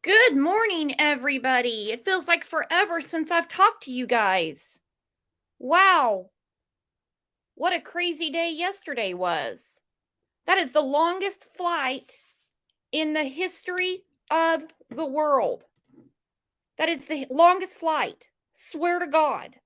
Good morning, everybody. It feels like forever since I've talked to you guys. Wow, what a crazy day yesterday was. That is the longest flight in the history of the world. That is the longest flight. Swear to God.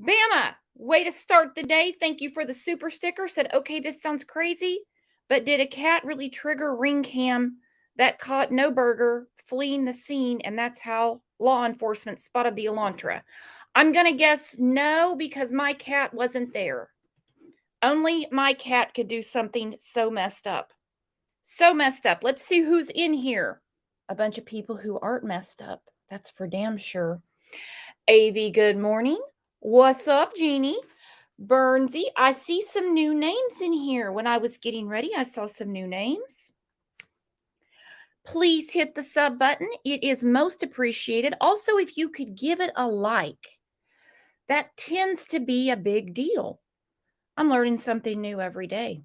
Bama, way to start the day. Thank you for the super sticker. Said, okay, this sounds crazy, but did a cat really trigger ring cam that caught No Burger fleeing the scene? And that's how law enforcement spotted the Elantra. I'm going to guess no, because my cat wasn't there. Only my cat could do something so messed up. So messed up. Let's see who's in here. A bunch of people who aren't messed up. That's for damn sure. AV, good morning. What's up, Jeannie? Burnsy, I see some new names in here. When I was getting ready, I saw some new names. Please hit the sub button. It is most appreciated. Also, if you could give it a like, that tends to be a big deal. I'm learning something new every day.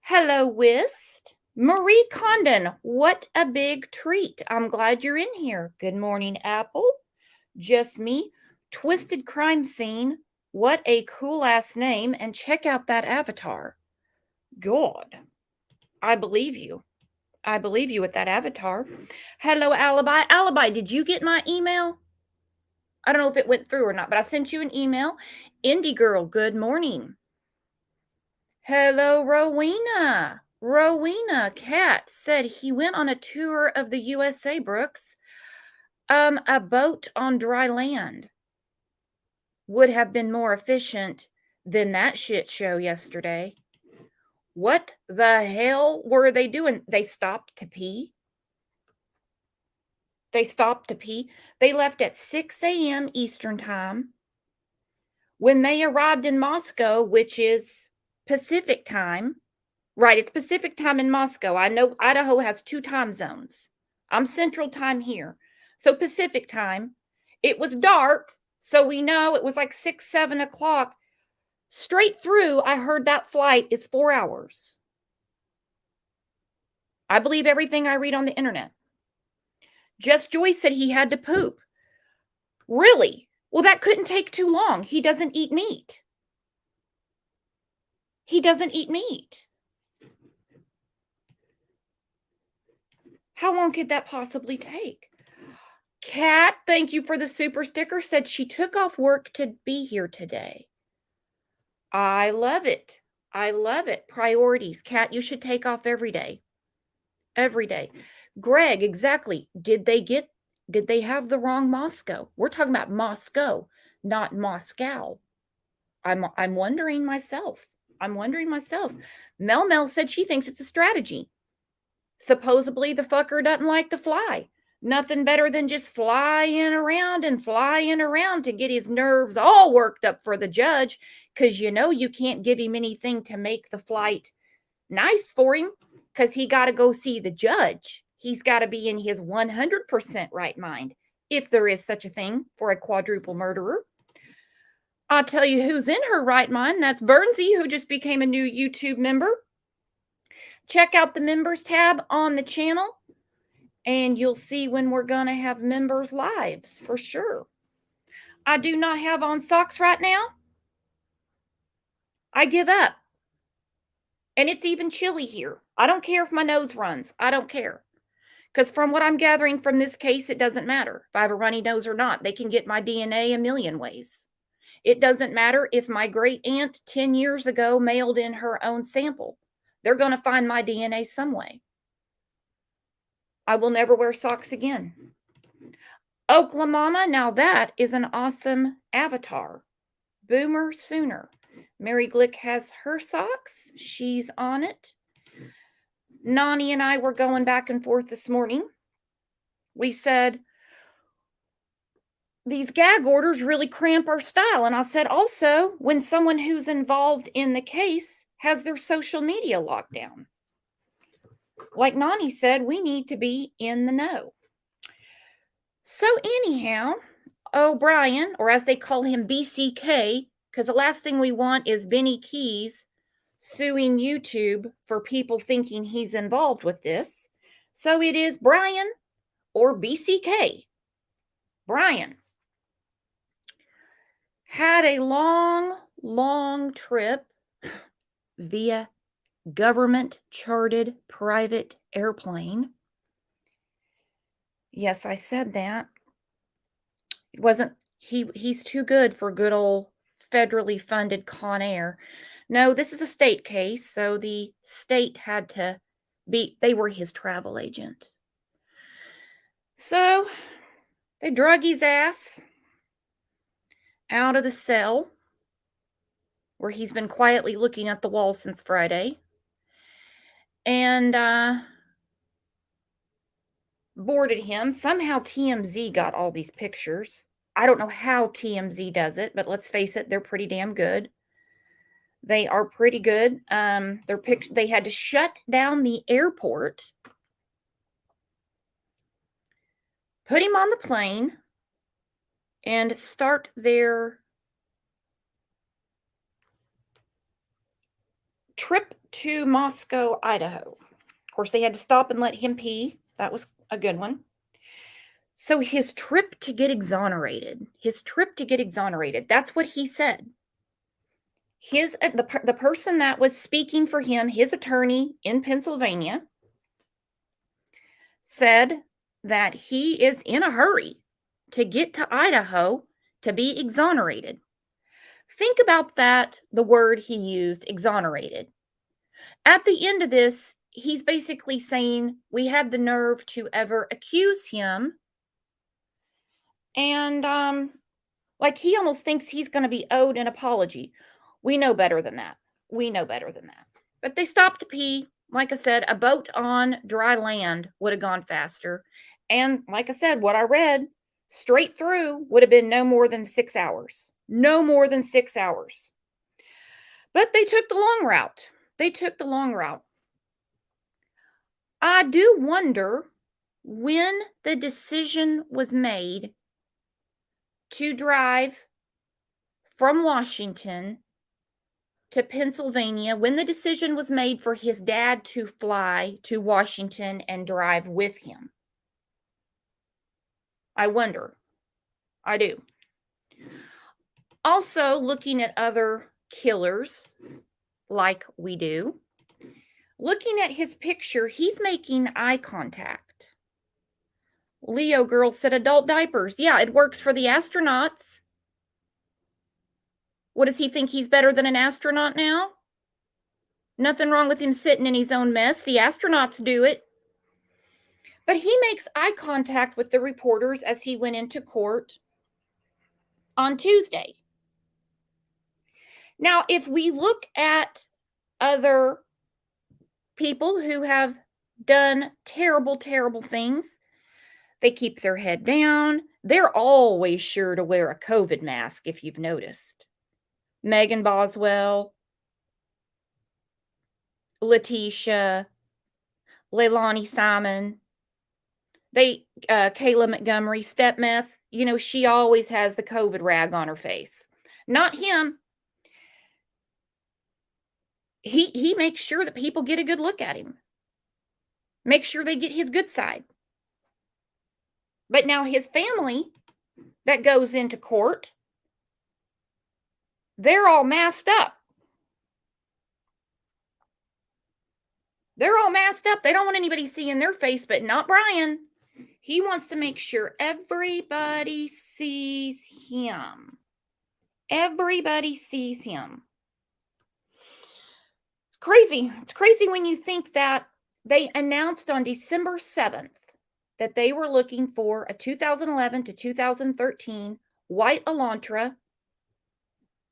Hello, Whist. Marie Condon, what a big treat. I'm glad you're in here. Good morning, Apple. Just me. Twisted Crime Scene. What a cool ass name. And check out that avatar. God, I believe you. I believe you with that avatar. Hello, Alibi. Alibi, did you get my email? I don't know if it went through or not, but I sent you an email. Indie Girl, good morning. Hello, Rowena. Rowena Cat said he went on a tour of the USA, Brooks. A boat on dry land would have been more efficient than that shit show yesterday. What the hell were they doing? They stopped to pee. They stopped to pee. They left at 6 a.m. Eastern time. When they arrived in Moscow, which is Pacific time, right? It's Pacific time in Moscow. I know Idaho has 2 time zones. I'm Central time here. So Pacific time. It was dark, so we know it was like 6, 7 o'clock. Straight through, I heard that flight is 4 hours. I believe everything I read on the internet. Just Joyce said he had to poop. Really? Well, that couldn't take too long. He doesn't eat meat. He doesn't eat meat. How long could that possibly take? Kat, thank you for the super sticker, said she took off work to be here today. I love it. I love it. Priorities. Kat, you should take off every day. Every day. Greg, exactly. Did they have the wrong Moscow? We're talking about Moscow, not Moscow. I'm wondering myself. Mel said she thinks it's a strategy. Supposedly the fucker doesn't like to fly. Nothing better than just flying around to get his nerves all worked up for the judge, because you can't give him anything to make the flight nice for him, because he got to go see the judge. He's got to be in his 100% right mind, if there is such a thing for a quadruple murderer. I'll tell you who's in her right mind. That's Burnsy, who just became a new YouTube member. Check out the members tab on the channel, and you'll see when we're going to have members lives for sure. I do not have on socks right now. I give up. And it's even chilly here. I don't care if my nose runs. I don't care. Because from what I'm gathering from this case, it doesn't matter if I have a runny nose or not. They can get my DNA a million ways. It doesn't matter if my great aunt 10 years ago mailed in her own sample. They're going to find my DNA some way. I will never wear socks again. Oklahoma, now that is an awesome avatar. Boomer Sooner. Mary Glick has her socks. She's on it. Nani and I were going back and forth this morning. We said, these gag orders really cramp our style. And I said, also, when someone who's involved in the case has their social media locked down. Like Nani said, we need to be in the know. So anyhow, Bryan, or as they call him, BCK, because the last thing we want is Benny Keys suing YouTube for people thinking he's involved with this. So it is Bryan, or BCK, Bryan, had a long, long trip via government chartered private airplane. Yes, I said that. It wasn't he's too good for good old federally funded Con Air. No, this is a state case, so the state had to they were his travel agent. So they drug his ass out of the cell where he's been quietly looking at the wall since Friday and boarded him. Somehow TMZ got all these pictures. I don't know how TMZ does it, but let's face it, they're pretty damn good. They are pretty good. They had to shut down the airport, put him on the plane, and start their trip to Moscow, Idaho. Of course, they had to stop and let him pee. That was a good one. So his trip to get exonerated, that's what he said. The person that was speaking for him, his attorney in Pennsylvania, said that he is in a hurry to get to Idaho to be exonerated. Think about that, the word he used, exonerated. At the end of this, he's basically saying we had the nerve to ever accuse him. And like he almost thinks he's going to be owed an apology. We know better than that. But they stopped to pee. Like I said, a boat on dry land would have gone faster. And like I said, what I read straight through would have been no more than 6 hours. No more than 6 hours. But they took the long route. I do wonder when the decision was made to drive from Washington to Pennsylvania, when the decision was made for his dad to fly to Washington and drive with him. I wonder. I do. Also, looking at other killers like we do, looking at his picture, he's making eye contact. Leo girl said adult diapers. Yeah, it works for the astronauts. What does he think? He's better than an astronaut now? Nothing wrong with him sitting in his own mess. The astronauts do it. But he makes eye contact with the reporters as he went into court on Tuesday. Now, if we look at other people who have done terrible, terrible things, they keep their head down. They're always sure to wear a COVID mask, if you've noticed. Megan Boswell, Letitia, Leilani Simon, Kayla Montgomery, Step Meth, she always has the COVID rag on her face. Not him. He makes sure that people get a good look at him. Make sure they get his good side. But now his family that goes into court, they're all masked up. They don't want anybody seeing their face, but not Bryan. He wants to make sure everybody sees him. Crazy. It's crazy when you think that they announced on December 7th that they were looking for a 2011 to 2013 white Elantra.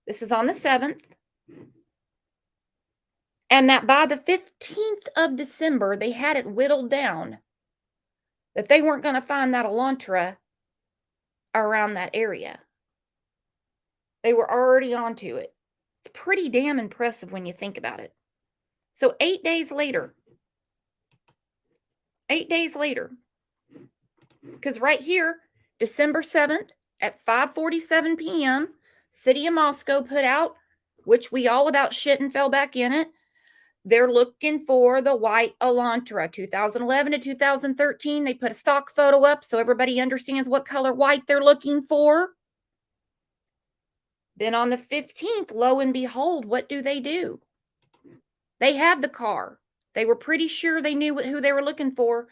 This is on the 7th. And that by the 15th of December, they had it whittled down that they weren't going to find that Elantra around that area. They were already onto it. It's pretty damn impressive when you think about it. So 8 days later, because right here, December 7th at 5:47 p.m., City of Moscow put out, which we all about shit and fell back in it, They're looking for the white Elantra, 2011 to 2013. They put a stock photo up so everybody understands what color white they're looking for. Then on the 15th, lo and behold, what do? They had the car. They were pretty sure they knew who they were looking for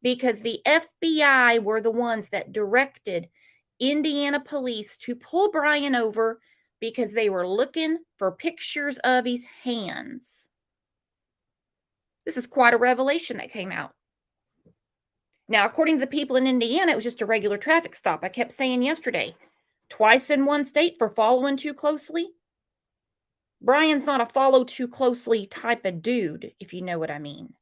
because the FBI were the ones that directed Indiana police to pull Bryan over because they were looking for pictures of his hands. This is quite a revelation that came out. Now, according to the people in Indiana, it was just a regular traffic stop. I kept saying yesterday, twice in one state for following too closely. Bryan's not a follow too closely type of dude, if you know what I mean.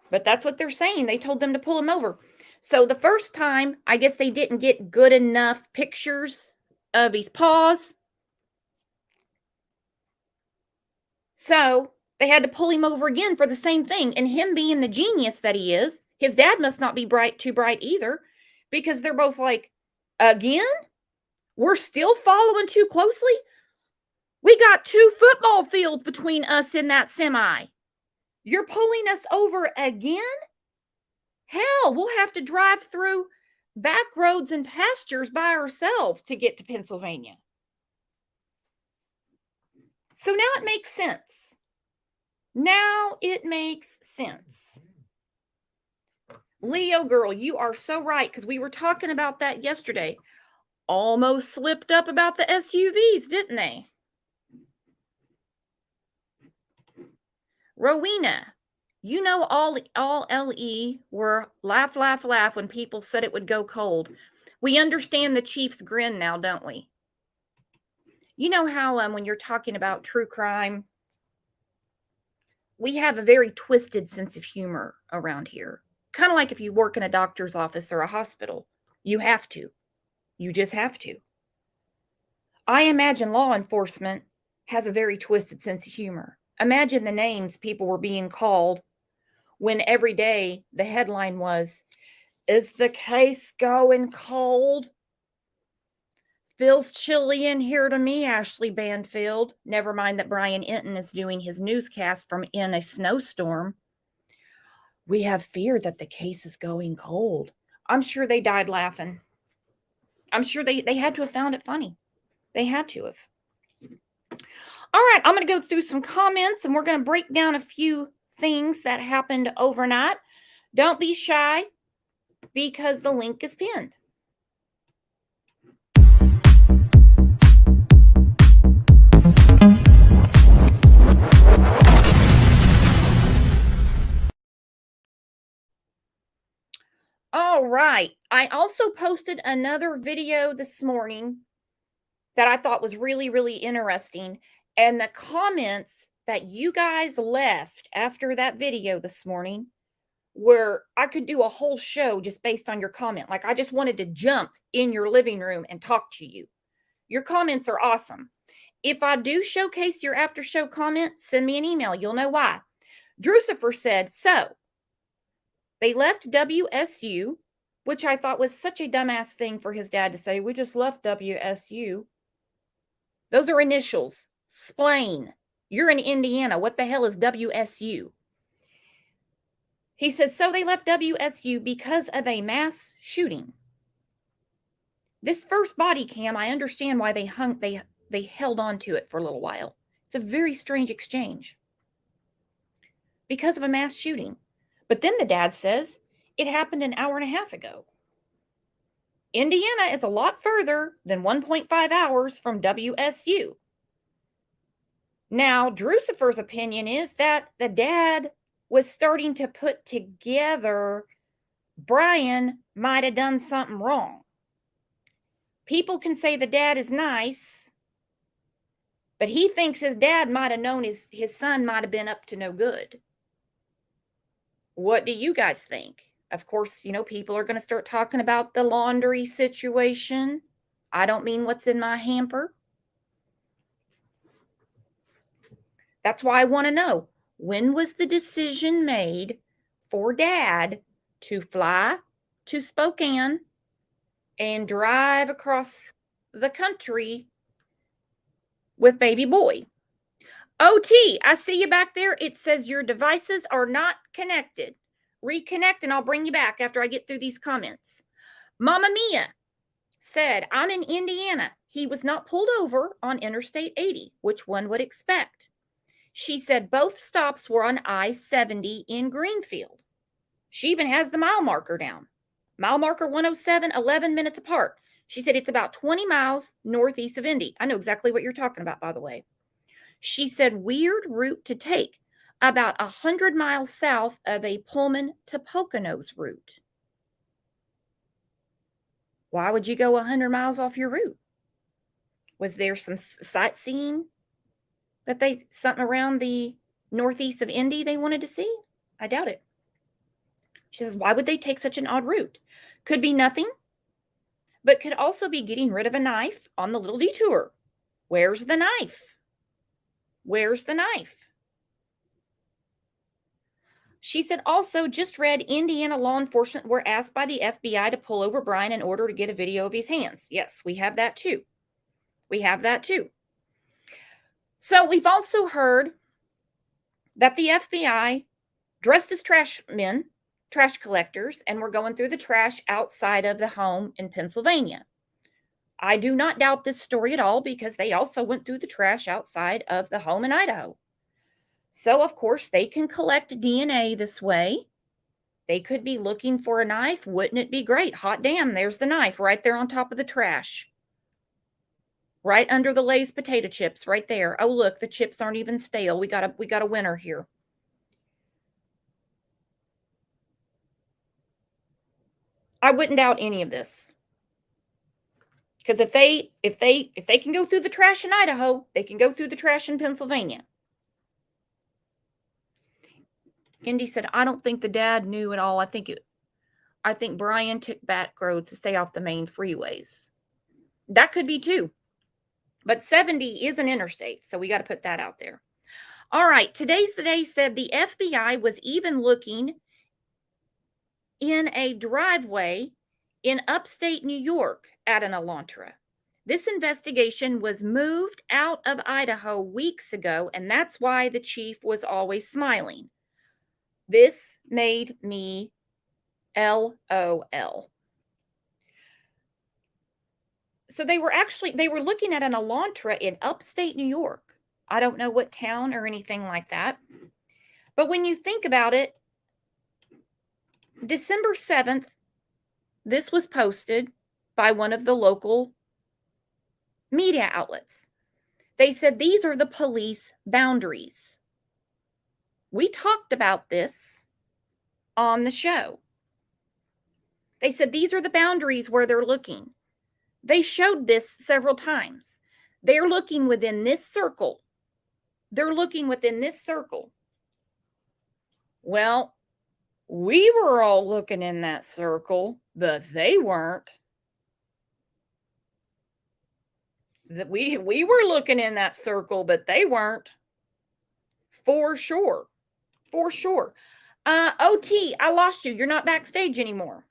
But that's what they're saying. They told them to pull him over. So the first time, I guess they didn't get good enough pictures of his paws. So they had to pull him over again for the same thing. And him being the genius that he is, his dad must not be too bright either, because they're both like, again? We're still following too closely? We got 2 football fields between us in that semi. You're pulling us over again? Hell, we'll have to drive through back roads and pastures by ourselves to get to Pennsylvania. So now it makes sense. Now it makes sense. Leo girl, you are so right, because we were talking about that yesterday. Almost slipped up about the SUVs, didn't they? Rowena, you know all LE were laugh when people said it would go cold. We understand the Chief's grin now, don't we? You know how when you're talking about true crime, we have a very twisted sense of humor around here. Kind of like if you work in a doctor's office or a hospital. You have to. You just have to. I imagine law enforcement has a very twisted sense of humor. Imagine the names people were being called when every day the headline was, "Is the case going cold? Feels chilly in here to me, Ashley Banfield." Never mind that Bryan Enton is doing his newscast from in a snowstorm. "We have fear that the case is going cold." I'm sure they died laughing. I'm sure they had to have found it funny. They had to have. All right, I'm going to go through some comments and we're going to break down a few things that happened overnight. Don't be shy because the link is pinned. All right. I also posted another video this morning that I thought was really, really interesting. And the comments that you guys left after that video this morning were, I could do a whole show just based on your comment. Like I just wanted to jump in your living room and talk to you. Your comments are awesome. If I do showcase your after show comment, send me an email. You'll know why. Drucifer said, so they left WSU, which I thought was such a dumbass thing for his dad to say. We just left WSU. Those are initials. Splain. You're in Indiana. What the hell is WSU? He says, so they left WSU because of a mass shooting. This first body cam, I understand why they held on to it for a little while. It's a very strange exchange. Because of a mass shooting. But then the dad says it happened an hour and a half ago. Indiana is a lot further than 1.5 hours from WSU. Now, Drucifer's opinion is that the dad was starting to put together Bryan might have done something wrong. People can say the dad is nice, but he thinks his dad might have known his son might have been up to no good. What do you guys think? Of course, you know, people are going to start talking about the laundry situation. I don't mean what's in my hamper. That's why I want to know, when was the decision made for dad to fly to Spokane and drive across the country with baby boy? OT, I see you back there. It says your devices are not connected. Reconnect and I'll bring you back after I get through these comments. Mama Mia said, I'm in Indiana. He was not pulled over on Interstate 80, which one would expect. She said both stops were on I-70 in Greenfield. She even has the mile marker down. Mile marker 107, 11 minutes apart. She said it's about 20 miles northeast of Indy. I know exactly what you're talking about, by the way. She said weird route to take, about 100 miles south of a Pullman to Poconos route. Why would you go 100 miles off your route? Was there some sightseeing something around the northeast of Indy they wanted to see? I doubt it. She says, why would they take such an odd route? Could be nothing, but could also be getting rid of a knife on the little detour. Where's the knife? Where's the knife? She said also just read Indiana law enforcement were asked by the FBI to pull over Bryan in order to get a video of his hands. Yes, we have that too. We have that too. So we've also heard that the FBI dressed as trash collectors, and were going through the trash outside of the home in Pennsylvania. I do not doubt this story at all because they also went through the trash outside of the home in Idaho. So, of course, they can collect DNA this way. They could be looking for a knife. Wouldn't it be great? Hot damn, there's the knife right there on top of the trash. Right under the Lay's potato chips right there. Oh, look, the chips aren't even stale. We got a winner here. I wouldn't doubt any of this. Because if they can go through the trash in Idaho, they can go through the trash in Pennsylvania. Indy said, I don't think the dad knew at all. I think Bryan took back roads to stay off the main freeways. That could be too. But 70 is an interstate, so we got to put that out there. All right, today's the day said the FBI was even looking in a driveway in upstate New York at an Elantra. This investigation was moved out of Idaho weeks ago, and that's why the chief was always smiling. This made me LOL. So they were looking at an Elantra in upstate New York. I don't know what town or anything like that. But when you think about it, December 7th, this was posted by one of the local media outlets. They said these are the police boundaries. We talked about this on the show. They said these are the boundaries where they're looking. They showed this several times. They're looking within this circle. They're looking within this circle. Well, we were all looking in that circle, but they weren't. We were looking in that circle, but they weren't. For sure. For sure. OT, I lost you. You're not backstage anymore.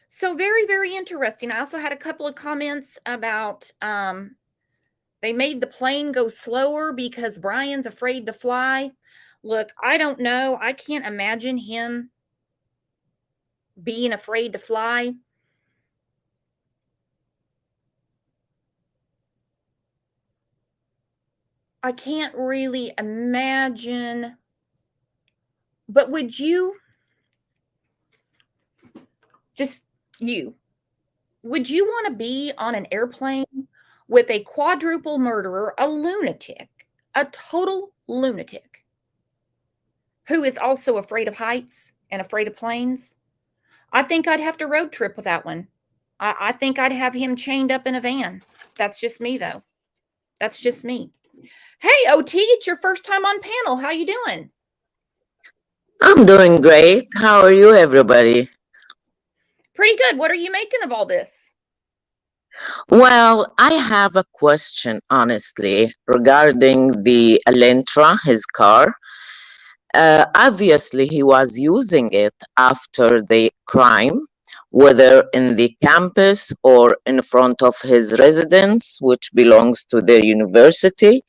So very, very interesting. I also had a couple of comments about they made the plane go slower because Bryan's afraid to fly. Look, I don't know. I can't imagine him being afraid to fly. I can't really imagine. But would you, just you, would you want to be on an airplane with a quadruple murderer, a lunatic, a total lunatic, who is also afraid of heights and afraid of planes? I think I'd have to road trip with that one. I think I'd have him chained up in a van. That's just me, though. That's just me. Hey, OT, it's your first time on panel. How you doing? I'm doing great. How are you, everybody? Pretty good. What are you making of all this? Well, I have a question, honestly, regarding the Elantra, his car. Obviously, he was using it after the crime. whether in the campus or in front of his residence, which belongs to their university.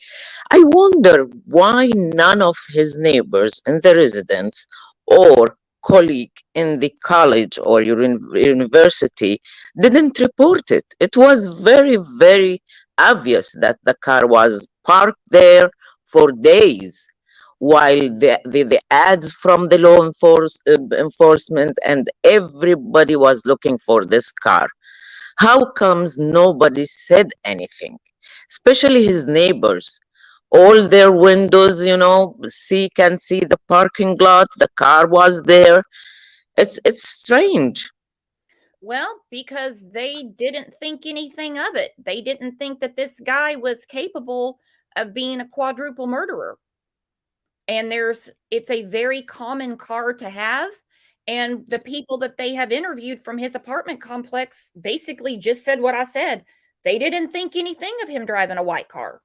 I wonder why none of his neighbors in the residence or colleague in the college or university didn't report it. It was very, very obvious that the car was parked there for days while the ads from the enforcement and everybody was looking for this car. How comes nobody said anything? Especially his neighbors. All their windows, can see the parking lot. The car was there. It's strange. Well, because they didn't think anything of it. They didn't think that this guy was capable of being a quadruple murderer. And it's a very common car to have. And the people that they have interviewed from his apartment complex basically just said what I said. They didn't think anything of him driving a white car.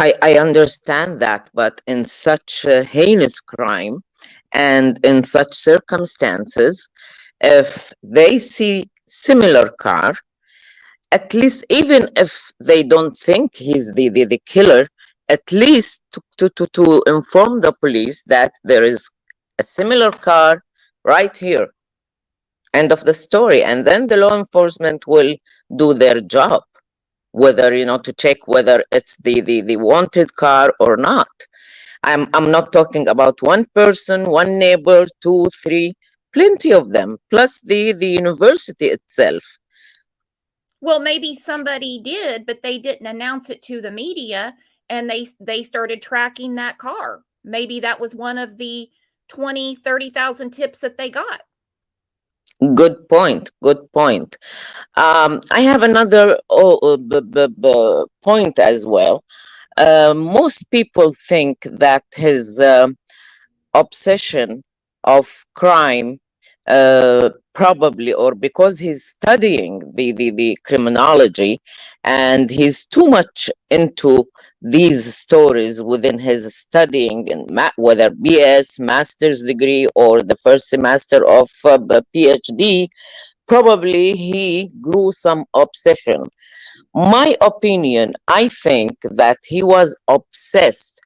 I understand that, but in such a heinous crime and in such circumstances, if they see similar car, at least even if they don't think he's the killer, at least to inform the police that there is a similar car right here. End of the story. And then the law enforcement will do their job, whether, to check whether it's the wanted car or not. I'm not talking about one person, one neighbor, two, three, plenty of them, plus the university itself. Well, maybe somebody did, but they didn't announce it to the media, and they started tracking that car. Maybe that was one of the 20, 30,000 tips that they got. Good point. Good point. I have another point as well. Most people think that his obsession of crime, probably, or because he's studying the criminology and he's too much into these stories within his studying, and whether BS, master's degree, or the first semester of PhD, probably he grew some obsession. My opinion, I think that he was obsessed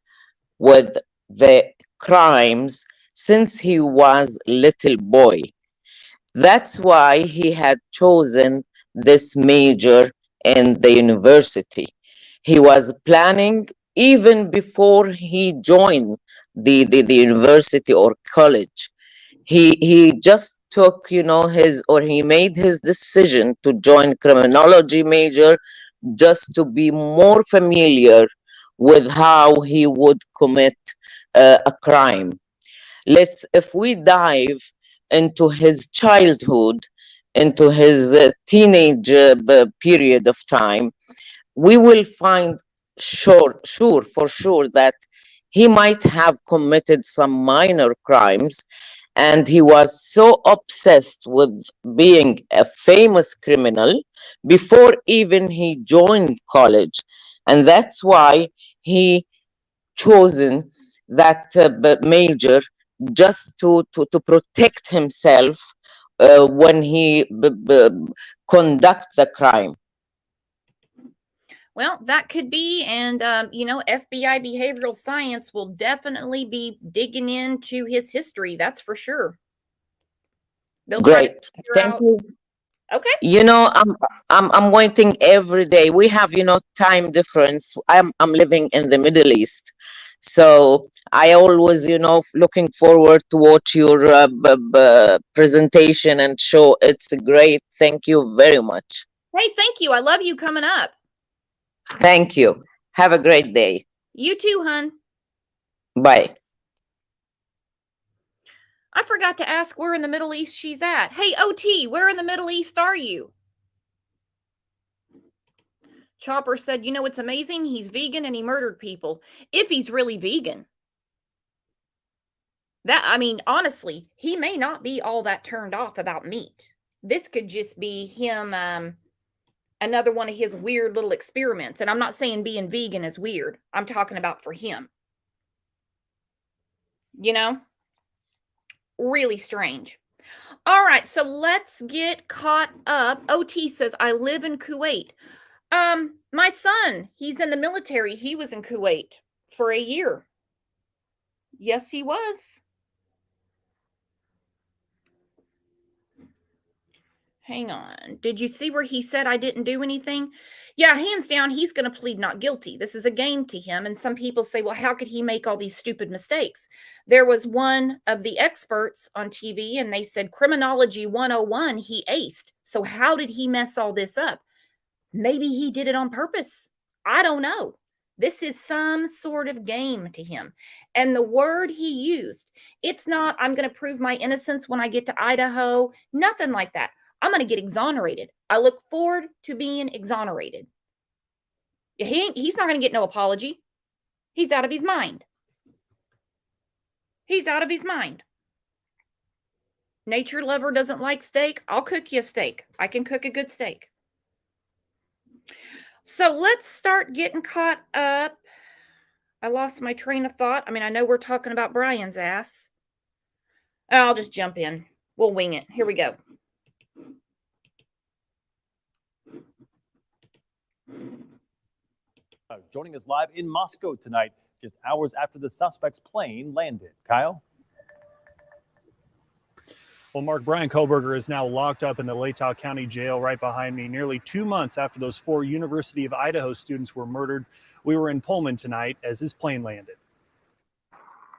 with the crimes since he was little boy. That's why he had chosen this major in the university. He was planning even before he joined the university or college. He just took, he made his decision to join criminology major just to be more familiar with how he would commit a crime. If we dive into his childhood, into his teenage period of time, we will find sure for sure that he might have committed some minor crimes, and he was so obsessed with being a famous criminal before even he joined college, and that's why he chosen that major, just to protect himself when he conduct the crime. Well, that could be. And, FBI behavioral science will definitely be digging into his history. That's for sure. They'll try to Great, figure thank out. you. Okay. I'm waiting every day. We have, time difference. I'm living in the Middle East, so I always, looking forward to watch your presentation and show. It's great. Thank you very much. Hey, thank you. I love you coming up. Thank you. Have a great day. You too, hun. Bye. I forgot to ask where in the Middle East she's at. Hey, OT, where in the Middle East are you? Chopper said, it's amazing. He's vegan and he murdered people. If he's really vegan. Honestly, he may not be all that turned off about meat. This could just be him, another one of his weird little experiments. And I'm not saying being vegan is weird. I'm talking about for him. Really strange. All right, so let's get caught up. OT says, I live in Kuwait. My son, he's in the military. He was in Kuwait for a year. Yes, he was. Hang on. Did you see where he said I didn't do anything? Yeah, hands down, he's going to plead not guilty. This is a game to him. And some people say, well, how could he make all these stupid mistakes? There was one of the experts on TV, and they said Criminology 101, he aced. So how did he mess all this up? Maybe he did it on purpose. I don't know. This is some sort of game to him. And the word he used, it's not, I'm going to prove my innocence when I get to Idaho. Nothing like that. I'm going to get exonerated. I look forward to being exonerated. He's not going to get no apology. He's out of his mind. He's out of his mind. Nature lover doesn't like steak. I'll cook you a steak. I can cook a good steak. So let's start getting caught up. I lost my train of thought. I mean, I know we're talking about Bryan's ass. I'll just jump in. We'll wing it. Here we go. Joining us live in Moscow tonight, just hours after the suspect's plane landed. Kyle? Well, Mark, Bryan Kohberger is now locked up in the Latah County Jail right behind me, nearly 2 months after those 4 University of Idaho students were murdered. We were in Pullman tonight as his plane landed.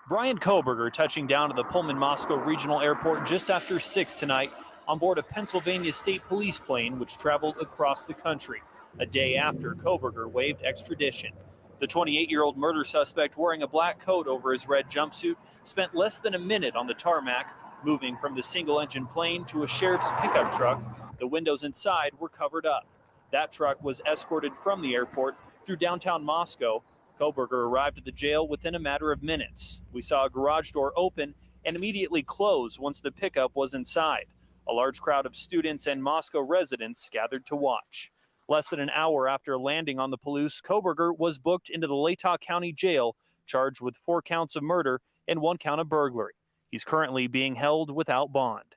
Bryan Kohberger touching down at the Pullman Moscow Regional Airport just after 6 tonight on board a Pennsylvania State Police plane which traveled across the country, a day after Kohberger waived extradition. The 28-year-old murder suspect, wearing a black coat over his red jumpsuit, spent less than a minute on the tarmac, moving from the single-engine plane to a sheriff's pickup truck. The windows inside were covered up. That truck was escorted from the airport through downtown Moscow. Kohberger arrived at the jail within a matter of minutes. We saw a garage door open and immediately close once the pickup was inside. A large crowd of students and Moscow residents gathered to watch. Less than an hour after landing on the Palouse, Kohberger was booked into the Latah County Jail, charged with 4 counts of murder and 1 count of burglary. He's currently being held without bond.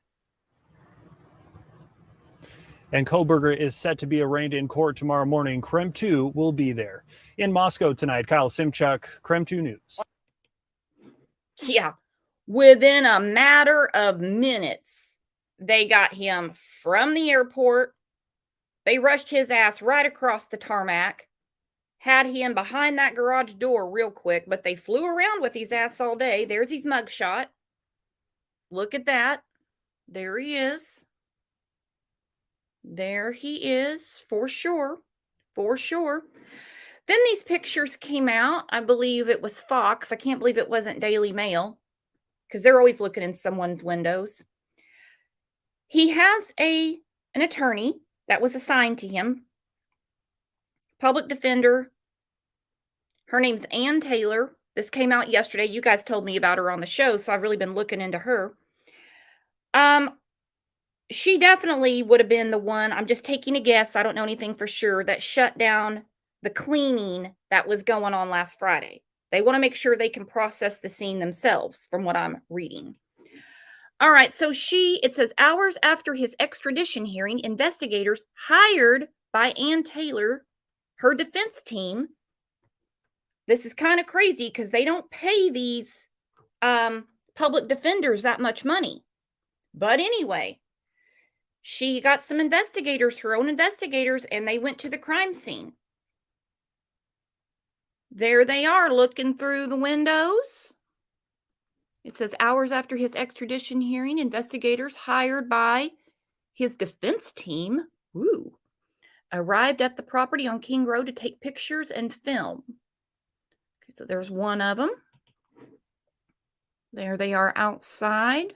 And Kohberger is set to be arraigned in court tomorrow morning. KREM 2 will be there. In Moscow tonight, Kyle Simchuk, KREM 2 News. Yeah, within a matter of minutes, they got him from the airport. They rushed his ass right across the tarmac, had him behind that garage door real quick, but they flew around with his ass all day. There's his mugshot. Look at that. There he is. There he is, for sure. For sure. Then these pictures came out. I believe it was Fox. I can't believe it wasn't Daily Mail, because they're always looking in someone's windows. He has an attorney that was assigned to him, public defender. Her name's Ann Taylor. This came out yesterday. You guys told me about her on the show, so I've really been looking into her. She definitely would have been the one, I'm just taking a guess, I don't know anything for sure, that shut down the cleaning that was going on last Friday. They want to make sure they can process the scene themselves, from what I'm reading. All right, so it says, hours after his extradition hearing, investigators hired by Ann Taylor, her defense team. This is kind of crazy because they don't pay these public defenders that much money. But anyway, she got some investigators, her own investigators, and they went to the crime scene. There they are looking through the windows. It says, hours after his extradition hearing, investigators hired by his defense team arrived at the property on King Road to take pictures and film. Okay, so there's one of them. There they are outside.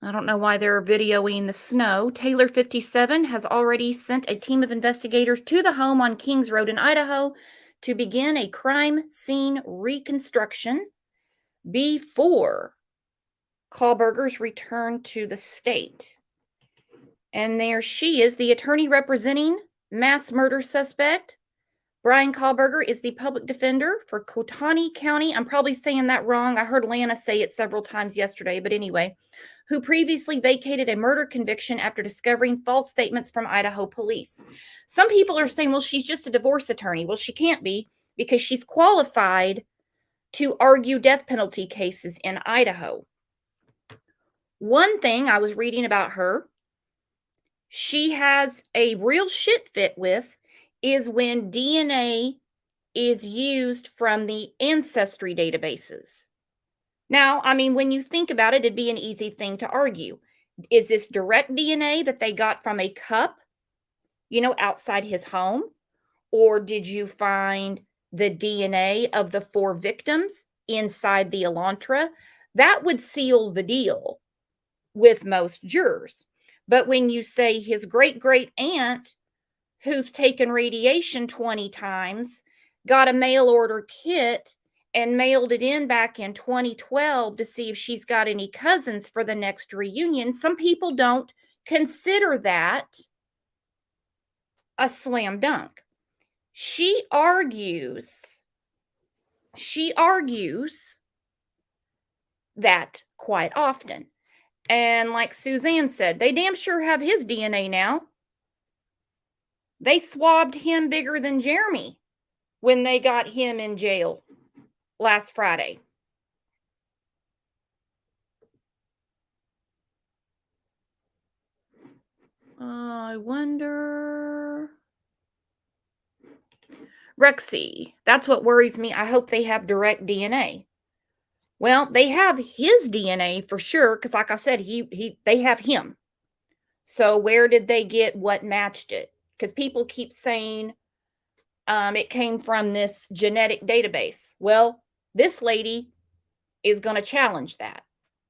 I don't know why they're videoing the snow. Taylor 57 has already sent a team of investigators to the home on Kings Road in Idaho to begin a crime scene reconstruction before Kohberger's return to the state. And there she is, the attorney representing mass murder suspect Bryan Kohlberger is the public defender for Kotani County. I'm probably saying that wrong. I heard Lana say it several times yesterday, but anyway, who previously vacated a murder conviction after discovering false statements from Idaho police. Some people are saying, well, she's just a divorce attorney. Well, she can't be because she's qualified to argue death penalty cases in Idaho. One thing I was reading about her, she has a real shit fit with is when DNA is used from the ancestry databases. Now, I mean, when you think about it, it'd be an easy thing to argue. Is this direct DNA that they got from a cup, outside his home? Or did you find the DNA of the 4 victims inside the Elantra? That would seal the deal with most jurors. But when you say his great aunt, who's taken radiation 20 times, got a mail order kit and mailed it in back in 2012 to see if she's got any cousins for the next reunion, some people don't consider that a slam dunk. She argues that quite often. And like Suzanne said, they damn sure have his DNA now. They swabbed him bigger than Jeremy when they got him in jail last Friday. I wonder. Rexy, that's what worries me. I hope they have direct DNA. Well, they have his DNA for sure, because like I said, they have him. So where did they get what matched it? Because people keep saying it came from this genetic database. Well, this lady is going to challenge that.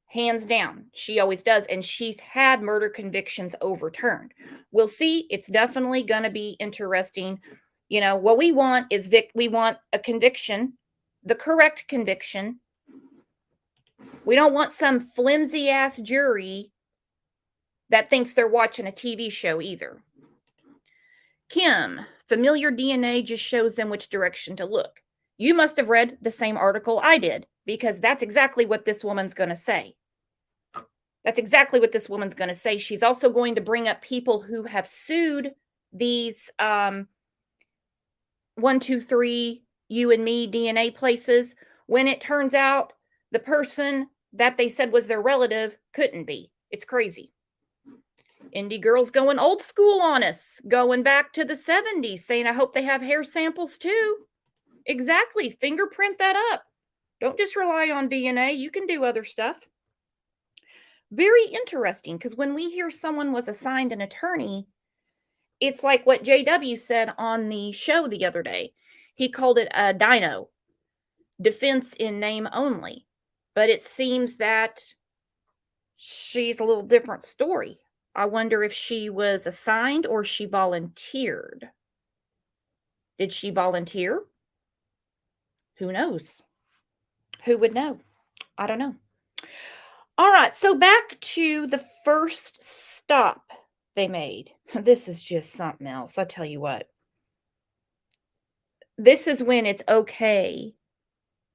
Hands down. She always does. And she's had murder convictions overturned. We'll see. It's definitely going to be interesting. What we want is we want a conviction, the correct conviction. We don't want some flimsy ass jury that thinks they're watching a TV show either. Kim, familiar DNA just shows them which direction to look. You must have read the same article I did, because that's exactly what this woman's going to say. That's exactly what this woman's going to say. She's also going to bring up people who have sued these 1, 2, 3, you and me DNA places, when it turns out the person that they said was their relative couldn't be. It's crazy. Indie girls going old school on us, going back to the 70s, saying, I hope they have hair samples too. Exactly. Fingerprint that up. Don't just rely on DNA. You can do other stuff. Very interesting, because when we hear someone was assigned an attorney, it's like what JW said on the show the other day. He called it a dino, defense in name only. But it seems that she's a little different story. I wonder if she was assigned or she volunteered. Did she volunteer? Who knows? Who would know? I don't know. All right, so back to the first stop they made. This is just something else. I tell you what. This is when it's okay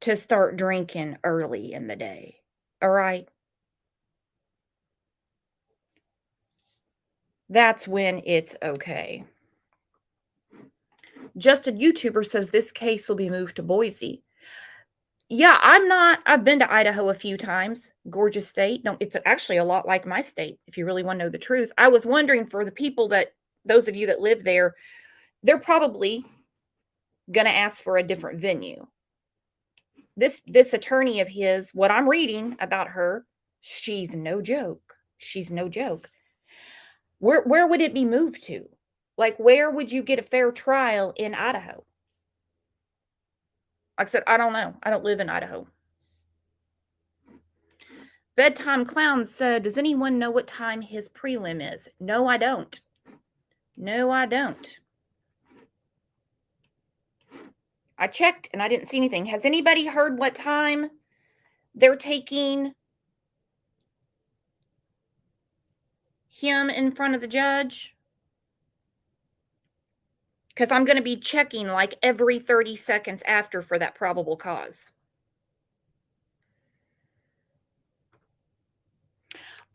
to start drinking early in the day. All right? That's when it's okay. Just a YouTuber says this case will be moved to Boise. Yeah, I've been to Idaho a few times. Gorgeous state. No, it's actually a lot like my state, if you really want to know the truth. I was wondering, for the people those of you that live there, they're probably going to ask for a different venue. This attorney of his, what I'm reading about her, she's no joke. She's no joke. Where would it be moved to? Like, where would you get a fair trial in Idaho? Like I said, I don't know. I don't live in Idaho. Bedtime Clown said, does anyone know what time his prelim is? No, I don't. No, I don't. I checked and I didn't see anything. Has anybody heard what time they're taking him in front of the judge? because I'm going to be checking like every 30 seconds after for that probable cause.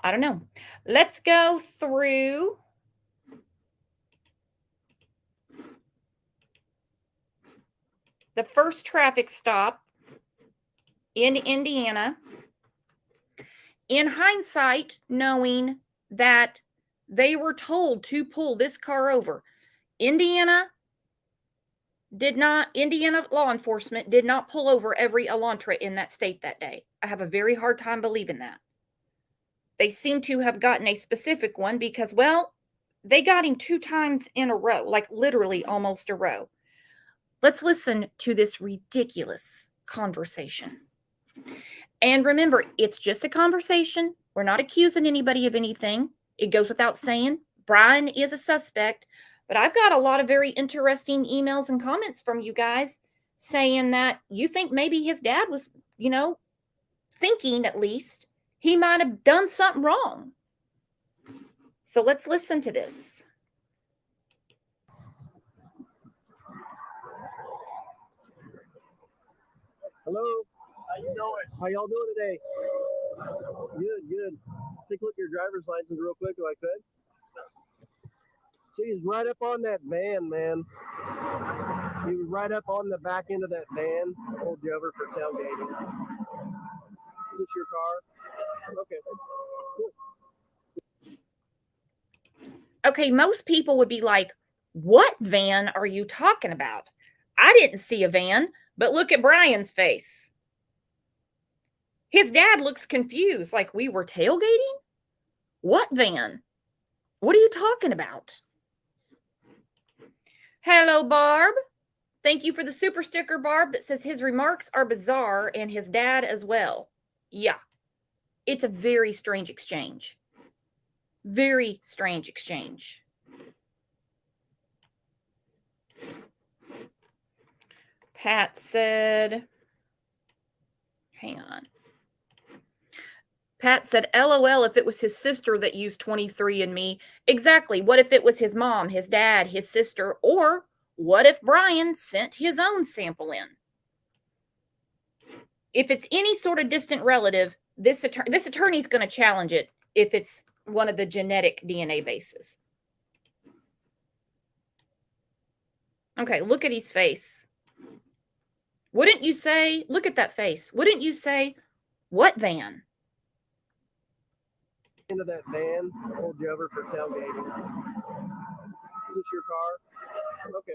I don't know. Let's go through the first traffic stop in Indiana. In hindsight, knowing that they were told to pull this car over, Indiana law enforcement did not pull over every Elantra in that state that day. I have a very hard time believing that. They seem to have gotten a specific one because, well, they got him 2 times in a row, like literally almost a row. Let's listen to this ridiculous conversation. And remember, it's just a conversation. We're not accusing anybody of anything. It goes without saying, Bryan is a suspect, but I've got a lot of very interesting emails and comments from you guys saying that you think maybe his dad was, thinking at least he might have done something wrong. So let's listen to this. Hello. How you doing? How y'all doing today? Good. Take a look at your driver's license real quick if I could. See, he's right up on that van, man. He was right up on the back end of that van. Pulled you over for tailgating. Is this your car? Okay. Cool. Okay, most people would be like, what van are you talking about? I didn't see a van, but look at Bryan's face. His dad looks confused, like we were tailgating? What van? What are you talking about? Hello, Barb. Thank you for the super sticker, Barb, that says his remarks are bizarre and his dad as well. Yeah, it's a very strange exchange. Very strange exchange. Pat said, hang on. Pat said, LOL, if it was his sister that used 23andMe. Exactly. What if it was his mom, his dad, his sister, or what if Bryan sent his own sample in? If it's any sort of distant relative, this attorney's going to challenge it if it's one of the genetic DNA bases. Okay, look at his face. Wouldn't you say, look at that face. Wouldn't you say, what van? Into that van. Pulled you over for tailgating. Is this your car? Okay.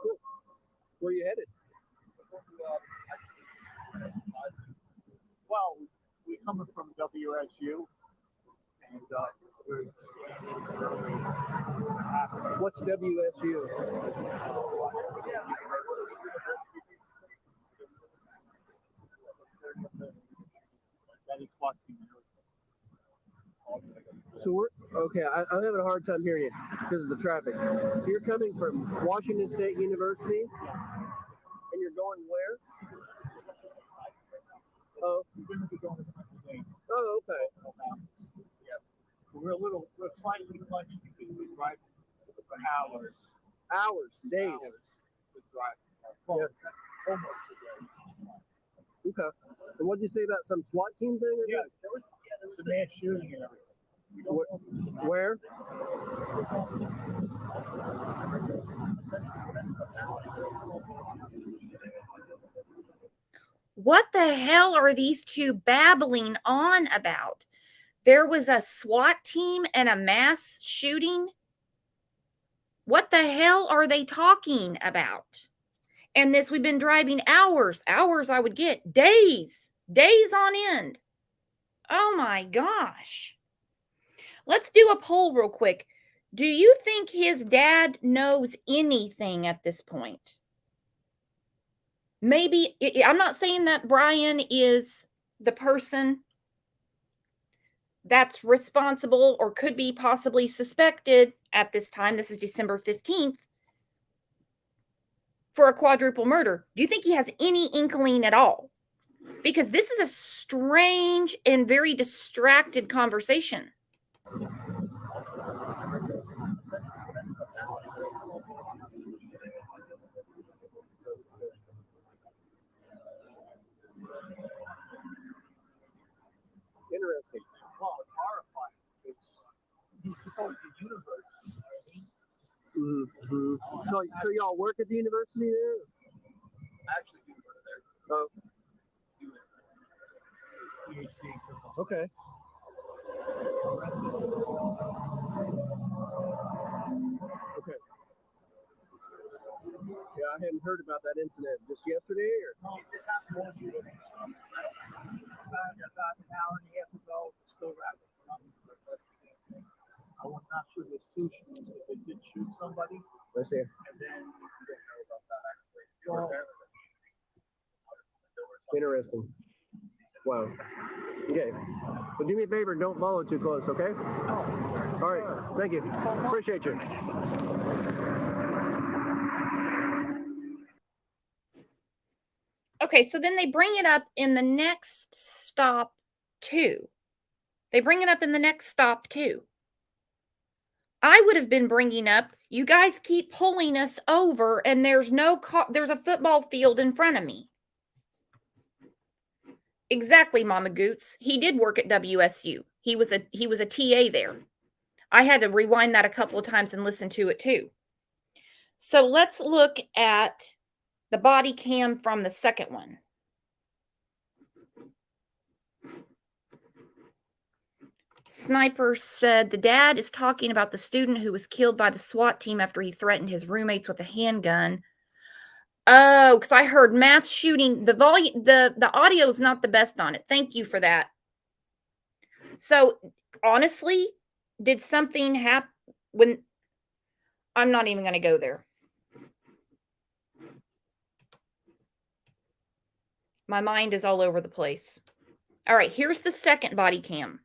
Cool. Where are you headed? Well, we're coming from WSU, and What's WSU? that is what So we're okay. I'm having a hard time hearing you because of the traffic. So you're coming from Washington State University, and you're going where? Oh, we're going to be going to Pennsylvania. oh, okay. We're slightly punched because we drive for hours. Hours, days. We drive. Yeah. Almost a day. Okay. And what did you say about some SWAT team thing? Or Yeah, there was a mass shooting and everything. Where? What the hell are these two babbling on about? There was a SWAT team and a mass shooting? What the hell are they talking about? And this, we've been driving hours I would get, days on end. Oh my gosh. Let's do a poll real quick. Do you think his dad knows anything at this point? Maybe, I'm not saying that Bryan is the person that's responsible or could be possibly suspected at this time. This is December 15th for a quadruple murder. Do you think he has any inkling at all? Because this is a strange and very distracted conversation. Mm-hmm. So y'all work at the university there? I actually do work there. Oh, PhD. okay. Okay. Yeah, I hadn't heard about that incident just yesterday. Or? This happened last week. About an hour and a half ago, still wrapping up. I was not sure the institution, but they did shoot somebody. Let's see. And then we don't know about that actually. Interesting. Wow. Okay. So do me a favor, don't follow too close, okay? All right. Thank you. Appreciate you. Okay, so then they bring it up in the next stop too. They bring it up in the next stop too. I would have been bringing up, you guys keep pulling us over and there's no car, there's a football field in front of me. Exactly, Mama Goots. He did work at WSU. He was a TA there. I had to rewind that a couple of times and listen to it too. So let's look at the body cam from the second one. Sniper said the dad is talking about the student who was killed by the SWAT team after he threatened his roommates with a handgun. Oh, because I heard mass shooting. The volume, the audio is not the best on it. Thank you for that. So honestly, did something happen when? I'm not even going to go there. My mind is all over the place. All right, here's the second body cam.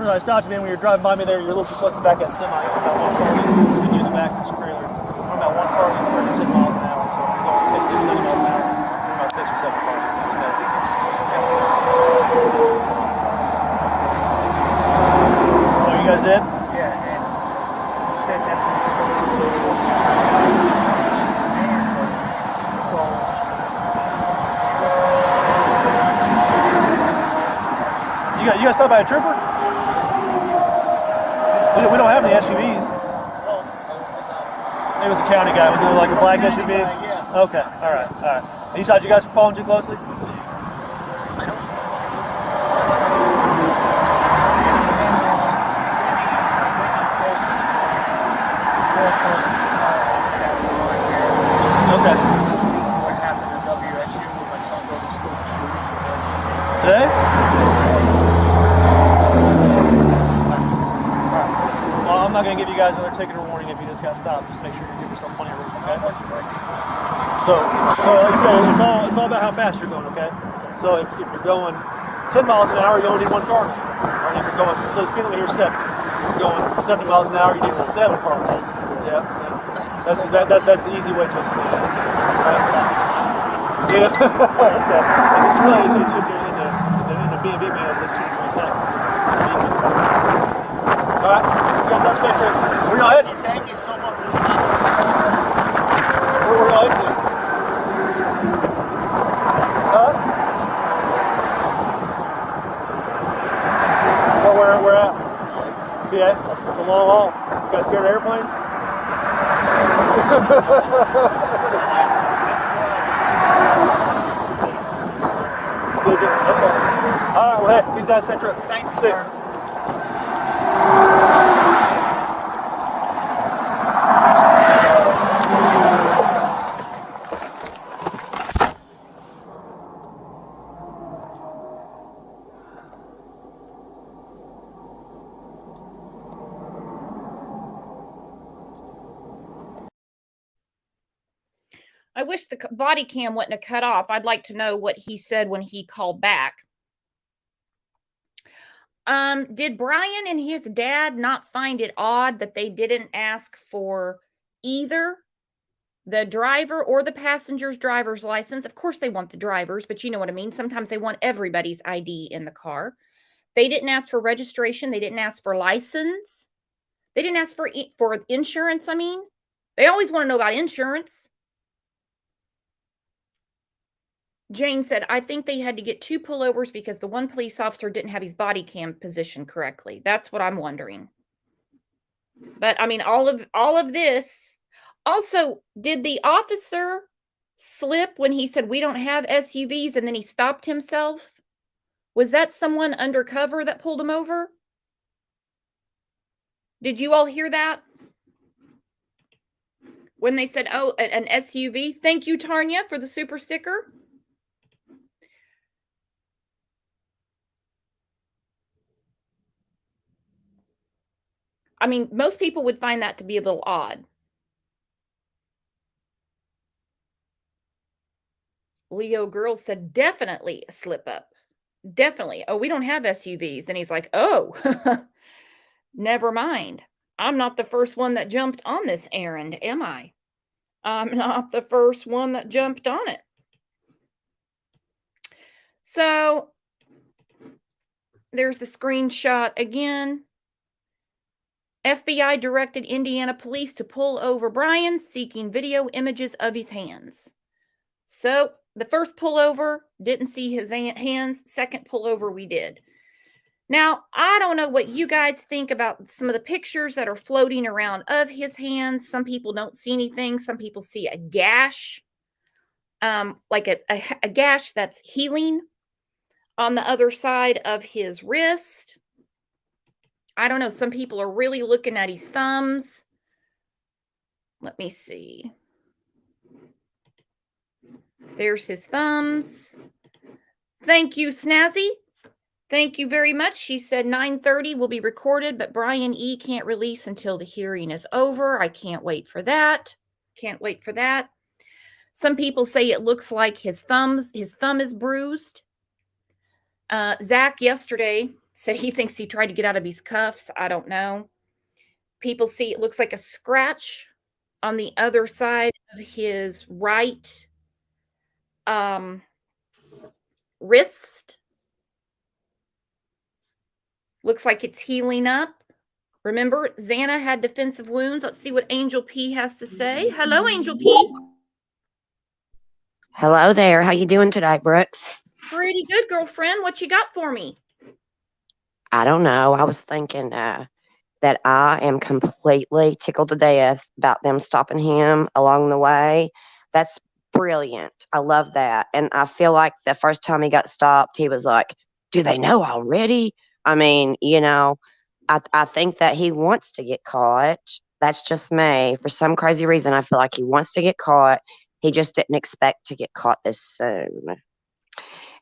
I stopped you, man, when you were driving by me there, you were a little too close to the back of that semi. About one car between you and the back of this trailer. We're about one car going 10 miles an hour, so if you're going 60 or 70 miles an hour, we're about 6 or 7 cars. Oh, you guys did? Yeah, and you said that. So, you guys stopped by a trooper? We don't have any SUVs. It was a county guy. Was it like a black SUV? Yeah. Okay. All right. And you thought you guys were following too closely? Okay. What happened at WSU? My son goes to school Today? Well, I'm not going to give you guys another ticket or warning if you just got stopped. Just make sure you give yourself plenty of room, okay? So like I said, it's all about how fast you're going, okay? So if you're going 10 miles an hour, you only need one car. Right? If you're going, so the speed limit here is 7. If you're going 70 miles an hour, you need 7 car miles. Yeah. That's the easy way to explain it. Right? Yeah. Okay. It's really, if you're in the B&B man, it says 2 to 3 seconds. All right. You guys have a safe trip. Where y'all heading? Thank you so much. Where y'all heading to? Huh? Where at? PA? It's a long haul. You guys scared of airplanes? Did you? Okay. All right, well, hey, please drive safe trip. Thank you, Safe. sir. I wish the body cam wouldn't have cut off. I'd like to know what he said when he called back. Did Bryan and his dad not find it odd that they didn't ask for either the driver or the passenger's driver's license? Of course they want the driver's, but you know what I mean. Sometimes they want everybody's ID in the car. They didn't ask for registration. They didn't ask for license. They didn't ask for insurance. I mean, they always want to know about insurance. Jane said, I think they had to get 2 pullovers because the one police officer didn't have his body cam positioned correctly. That's what I'm wondering. But I mean, all of this. Also, did the officer slip when he said we don't have SUVs and then he stopped himself? Was that someone undercover that pulled him over? Did you all hear that? When they said, oh, an SUV. Thank you, Tanya, for the super sticker. I mean, most people would find that to be a little odd. Leo Girl said, definitely a slip up. Definitely. Oh, we don't have SUVs. And he's like, oh, never mind. I'm not the first one that jumped on this errand, am I? I'm not the first one that jumped on it. So there's the screenshot again. FBI directed Indiana police to pull over Bryan, seeking video images of his hands. So the first pullover, didn't see his hands. Second pullover, we did. Now, I don't know what you guys think about some of the pictures that are floating around of his hands. Some people don't see anything. Some people see a gash, like a gash that's healing on the other side of his wrist. I don't know. Some people are really looking at his thumbs. Let me see. There's his thumbs. Thank you, Snazzy. Thank you very much. She said 9:30 will be recorded, but Bryan E. can't release until the hearing is over. I can't wait for that. Can't wait for that. Some people say it looks like his thumb is bruised. Zach yesterday said he thinks he tried to get out of his cuffs. I don't know. People see it looks like a scratch on the other side of his right wrist. Looks like it's healing up. Remember, Xana had defensive wounds. Let's see what Angel P has to say. Hello, Angel P. Hello there. How you doing today, Brooks? Pretty good, girlfriend. What you got for me? I don't know. I was thinking that I am completely tickled to death about them stopping him along the way. That's brilliant. I love that. And I feel like the first time he got stopped, he was like, do they know already? I mean, I think that he wants to get caught. That's just me. For some crazy reason, I feel like he wants to get caught. He just didn't expect to get caught this soon.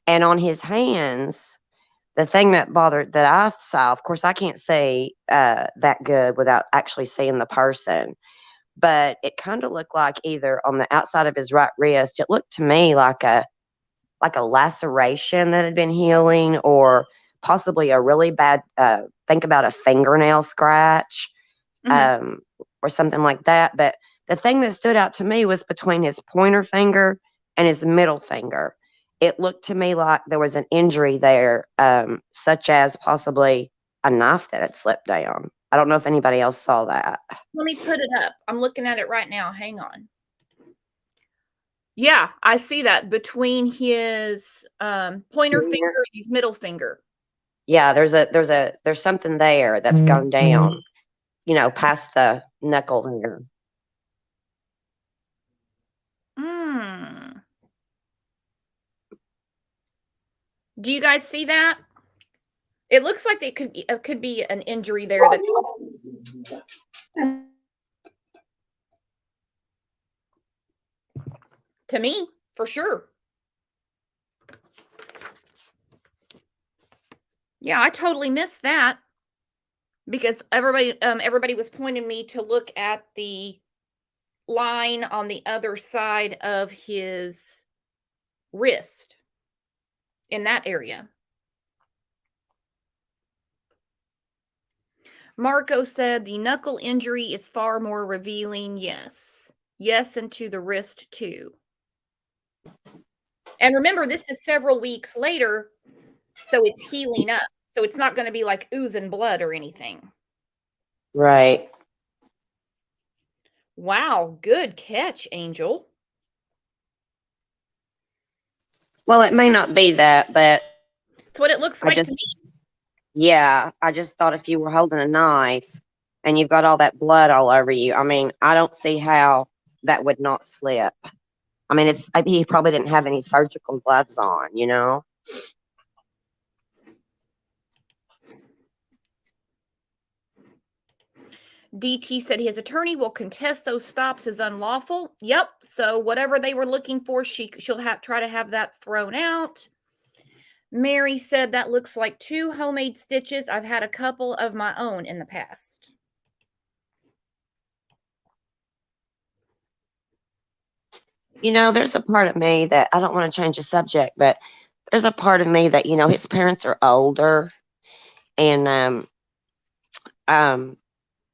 And on his hands, the thing that I saw, of course, I can't see that good without actually seeing the person, but it kind of looked like either on the outside of his right wrist, it looked to me like a laceration that had been healing, or possibly a really bad, think about a fingernail scratch, or something like that. But the thing that stood out to me was between his pointer finger and his middle finger. It looked to me like there was an injury there, such as possibly a knife that had slipped down. I don't know if anybody else saw that. Let me put it up. I'm looking at it right now. Hang on. Yeah, I see that between his pointer finger and his middle finger. Yeah, there's something there that's gone down, past the knuckle there. Do you guys see that? It looks like it could be an injury there that's to me, for sure. Yeah, I totally missed that because everybody was pointing me to look at the line on the other side of his wrist in that area. Marco said the knuckle injury is far more revealing. Yes. Yes, and to the wrist too. And remember, this is several weeks later, so it's healing up. So it's not going to be like oozing blood or anything. Right. Wow, good catch, Angel. Well, it may not be that, but That's what it looks I like just, to me. yeah, I just thought if you were holding a knife and you've got all that blood all over you, I mean, I don't see how that would not slip. I mean, he probably didn't have any surgical gloves on, you know? DT said his attorney will contest those stops as unlawful. Yep. So whatever they were looking for, she'll try to have that thrown out. Mary said that looks like 2 homemade stitches. I've had a couple of my own in the past. You know, there's a part of me that I don't want to change the subject, but there's a part of me that, you know, his parents are older, and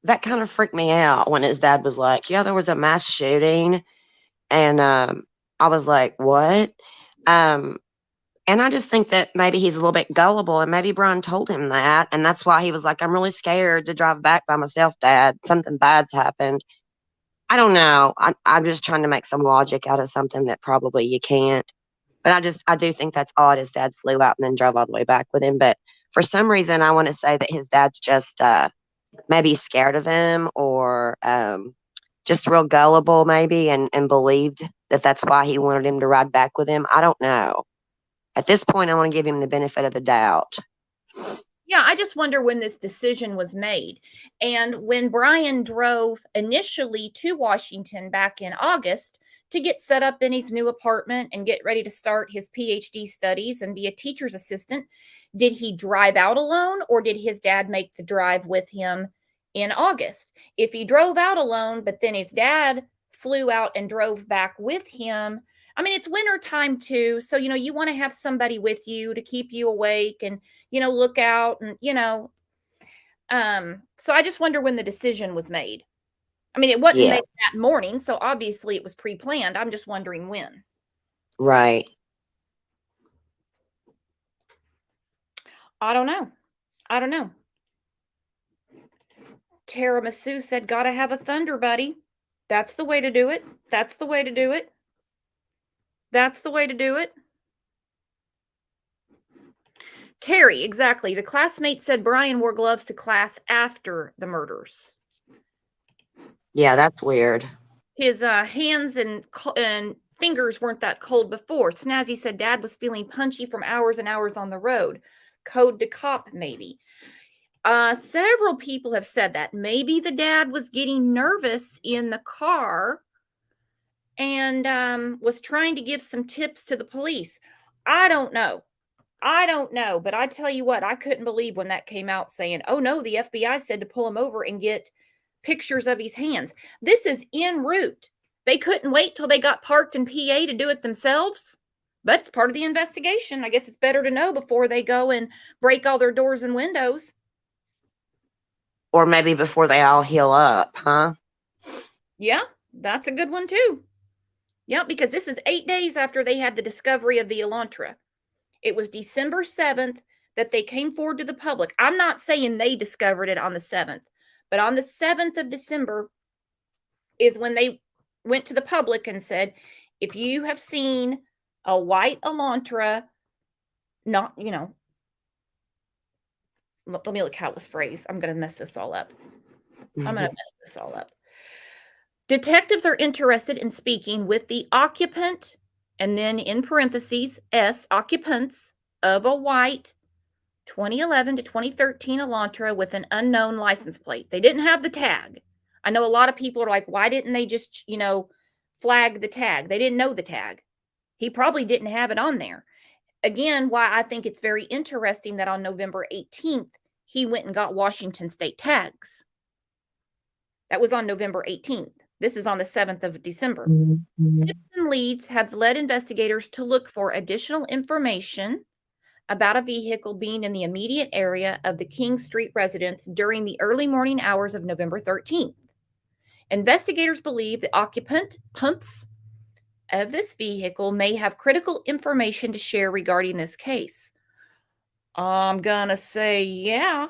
that kind of freaked me out when his dad was like, "Yeah, there was a mass shooting," and I was like, "What?" Um, and I just think that maybe he's a little bit gullible, and maybe Brian told him that, and that's why he was like, "I'm really scared to drive back by myself, Dad. Something bad's happened." I don't know. I'm just trying to make some logic out of something that probably you can't. But I do think that's odd. His dad flew out and then drove all the way back with him. But for some reason, I want to say that his dad's just maybe scared of him, or just real gullible, maybe, and believed that that's why he wanted him to ride back with him. I don't know. At this point, I want to give him the benefit of the doubt. Yeah, I just wonder when this decision was made. And when Bryan drove initially to Washington back in August to get set up in his new apartment and get ready to start his PhD studies and be a teacher's assistant, did he drive out alone or did his dad make the drive with him in August? If he drove out alone, but then his dad flew out and drove back with him, I mean, it's winter time too. So, you want to have somebody with you to keep you awake and look out and, so I just wonder when the decision was made. I mean, it wasn't Yeah, made that morning, so obviously it was pre-planned. I'm just wondering when. right. I don't know. I don't know. Tiramisu said, gotta have a thunder buddy. That's the way to do it. That's the way to do it. That's the way to do it. Terry, exactly. The classmate said Bryan wore gloves to class after the murders. Yeah, that's weird. His hands and fingers weren't that cold before. Snazzy said Dad was feeling punchy from hours and hours on the road. Code to cop, maybe. Several people have said that. Maybe the dad was getting nervous in the car and was trying to give some tips to the police. I don't know. But I tell you what, I couldn't believe when that came out saying, oh no, the FBI said to pull him over and get pictures of his hands. This is en route. They couldn't wait till they got parked in PA to do it themselves. But it's part of the investigation. I guess it's better to know before they go and break all their doors and windows. Or maybe before they all heal up, huh? Yeah, that's a good one too. Yeah, because this is 8 days after they had the discovery of the Elantra. It was December 7th that they came forward to the public. I'm not saying they discovered it on the 7th, but on the 7th of December is when they went to the public and said, if you have seen a white Elantra, not, let me look how it was phrased. I'm going to mess this all up. Detectives are interested in speaking with the occupant, and then in parentheses, S, occupants, of a white 2011 to 2013 Elantra with an unknown license plate. They didn't have the tag. I know a lot of people are like, why didn't they just, flag the tag? They didn't know the tag. He probably didn't have it on there. Again, why I think it's very interesting that on November 18th, he went and got Washington state tags. That was on November 18th. This is on the 7th of December. Tips and leads have led investigators to look for additional information about a vehicle being in the immediate area of the King Street residence during the early morning hours of November 13th. Investigators believe the occupants of this vehicle may have critical information to share regarding this case. I'm gonna say yeah.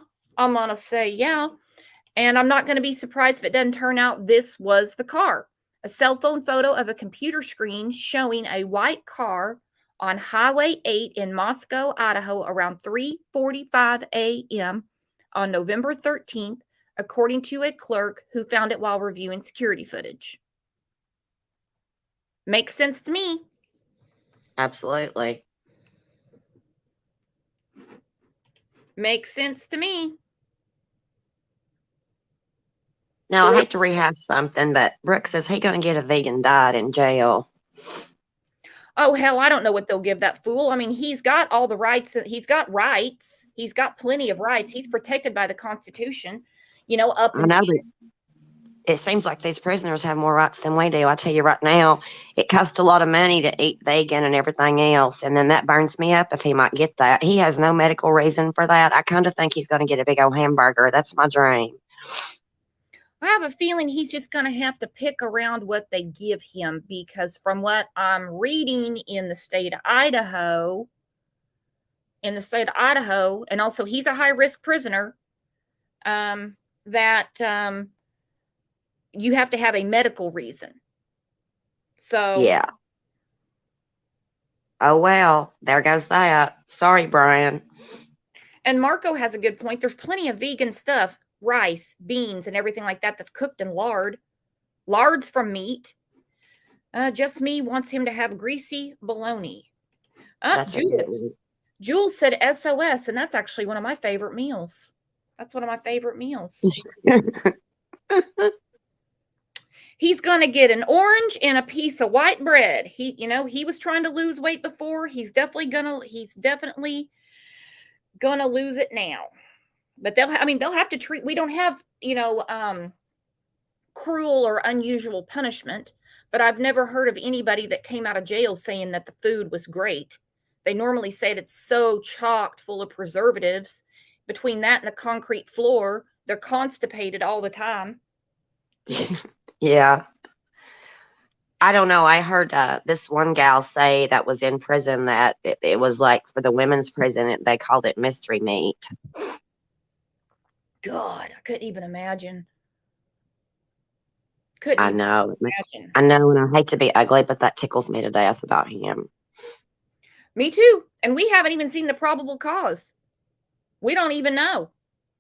And I'm not going to be surprised if it doesn't turn out this was the car. A cell phone photo of a computer screen showing a white car on Highway 8 in Moscow, Idaho, around 3:45 a.m. on November 13th, according to a clerk who found it while reviewing security footage. Makes sense to me. Absolutely. Makes sense to me. Now, I hate to rehash something, but Brooks says he going to get a vegan diet in jail. Oh, hell, I don't know what they'll give that fool. I mean, he's got all the rights. He's got rights. He's got plenty of rights. He's protected by the Constitution, up I know, until. but it seems like these prisoners have more rights than we do. I tell you right now, it costs a lot of money to eat vegan and everything else. And then that burns me up if he might get that. He has no medical reason for that. I kind of think he's going to get a big old hamburger. That's my dream. I have a feeling he's just going to have to pick around what they give him, because from what I'm reading in the state of Idaho, and also he's a high-risk prisoner, that you have to have a medical reason. So yeah. Oh, well, there goes that. Sorry, Bryan. And Marco has a good point. There's plenty of vegan stuff, rice, beans, and everything like that that's cooked in lard. Lard's from meat. Just me wants him to have greasy bologna. That's a good one. Jules said SOS, and that's actually one of my favorite meals. That's one of my favorite meals. He's going to get an orange and a piece of white bread. He was trying to lose weight before. He's definitely gonna lose it now. But they'll have to treat. We don't have, cruel or unusual punishment, but I've never heard of anybody that came out of jail saying that the food was great. They normally say it's so chocked full of preservatives. Between that and the concrete floor, they're constipated all the time. Yeah. I don't know. I heard this one gal say that was in prison that it was like for the women's prison, they called it mystery meat. God, I couldn't even imagine. I know, and I hate to be ugly, but that tickles me to death about him. Me too. And we haven't even seen the probable cause. We don't even know.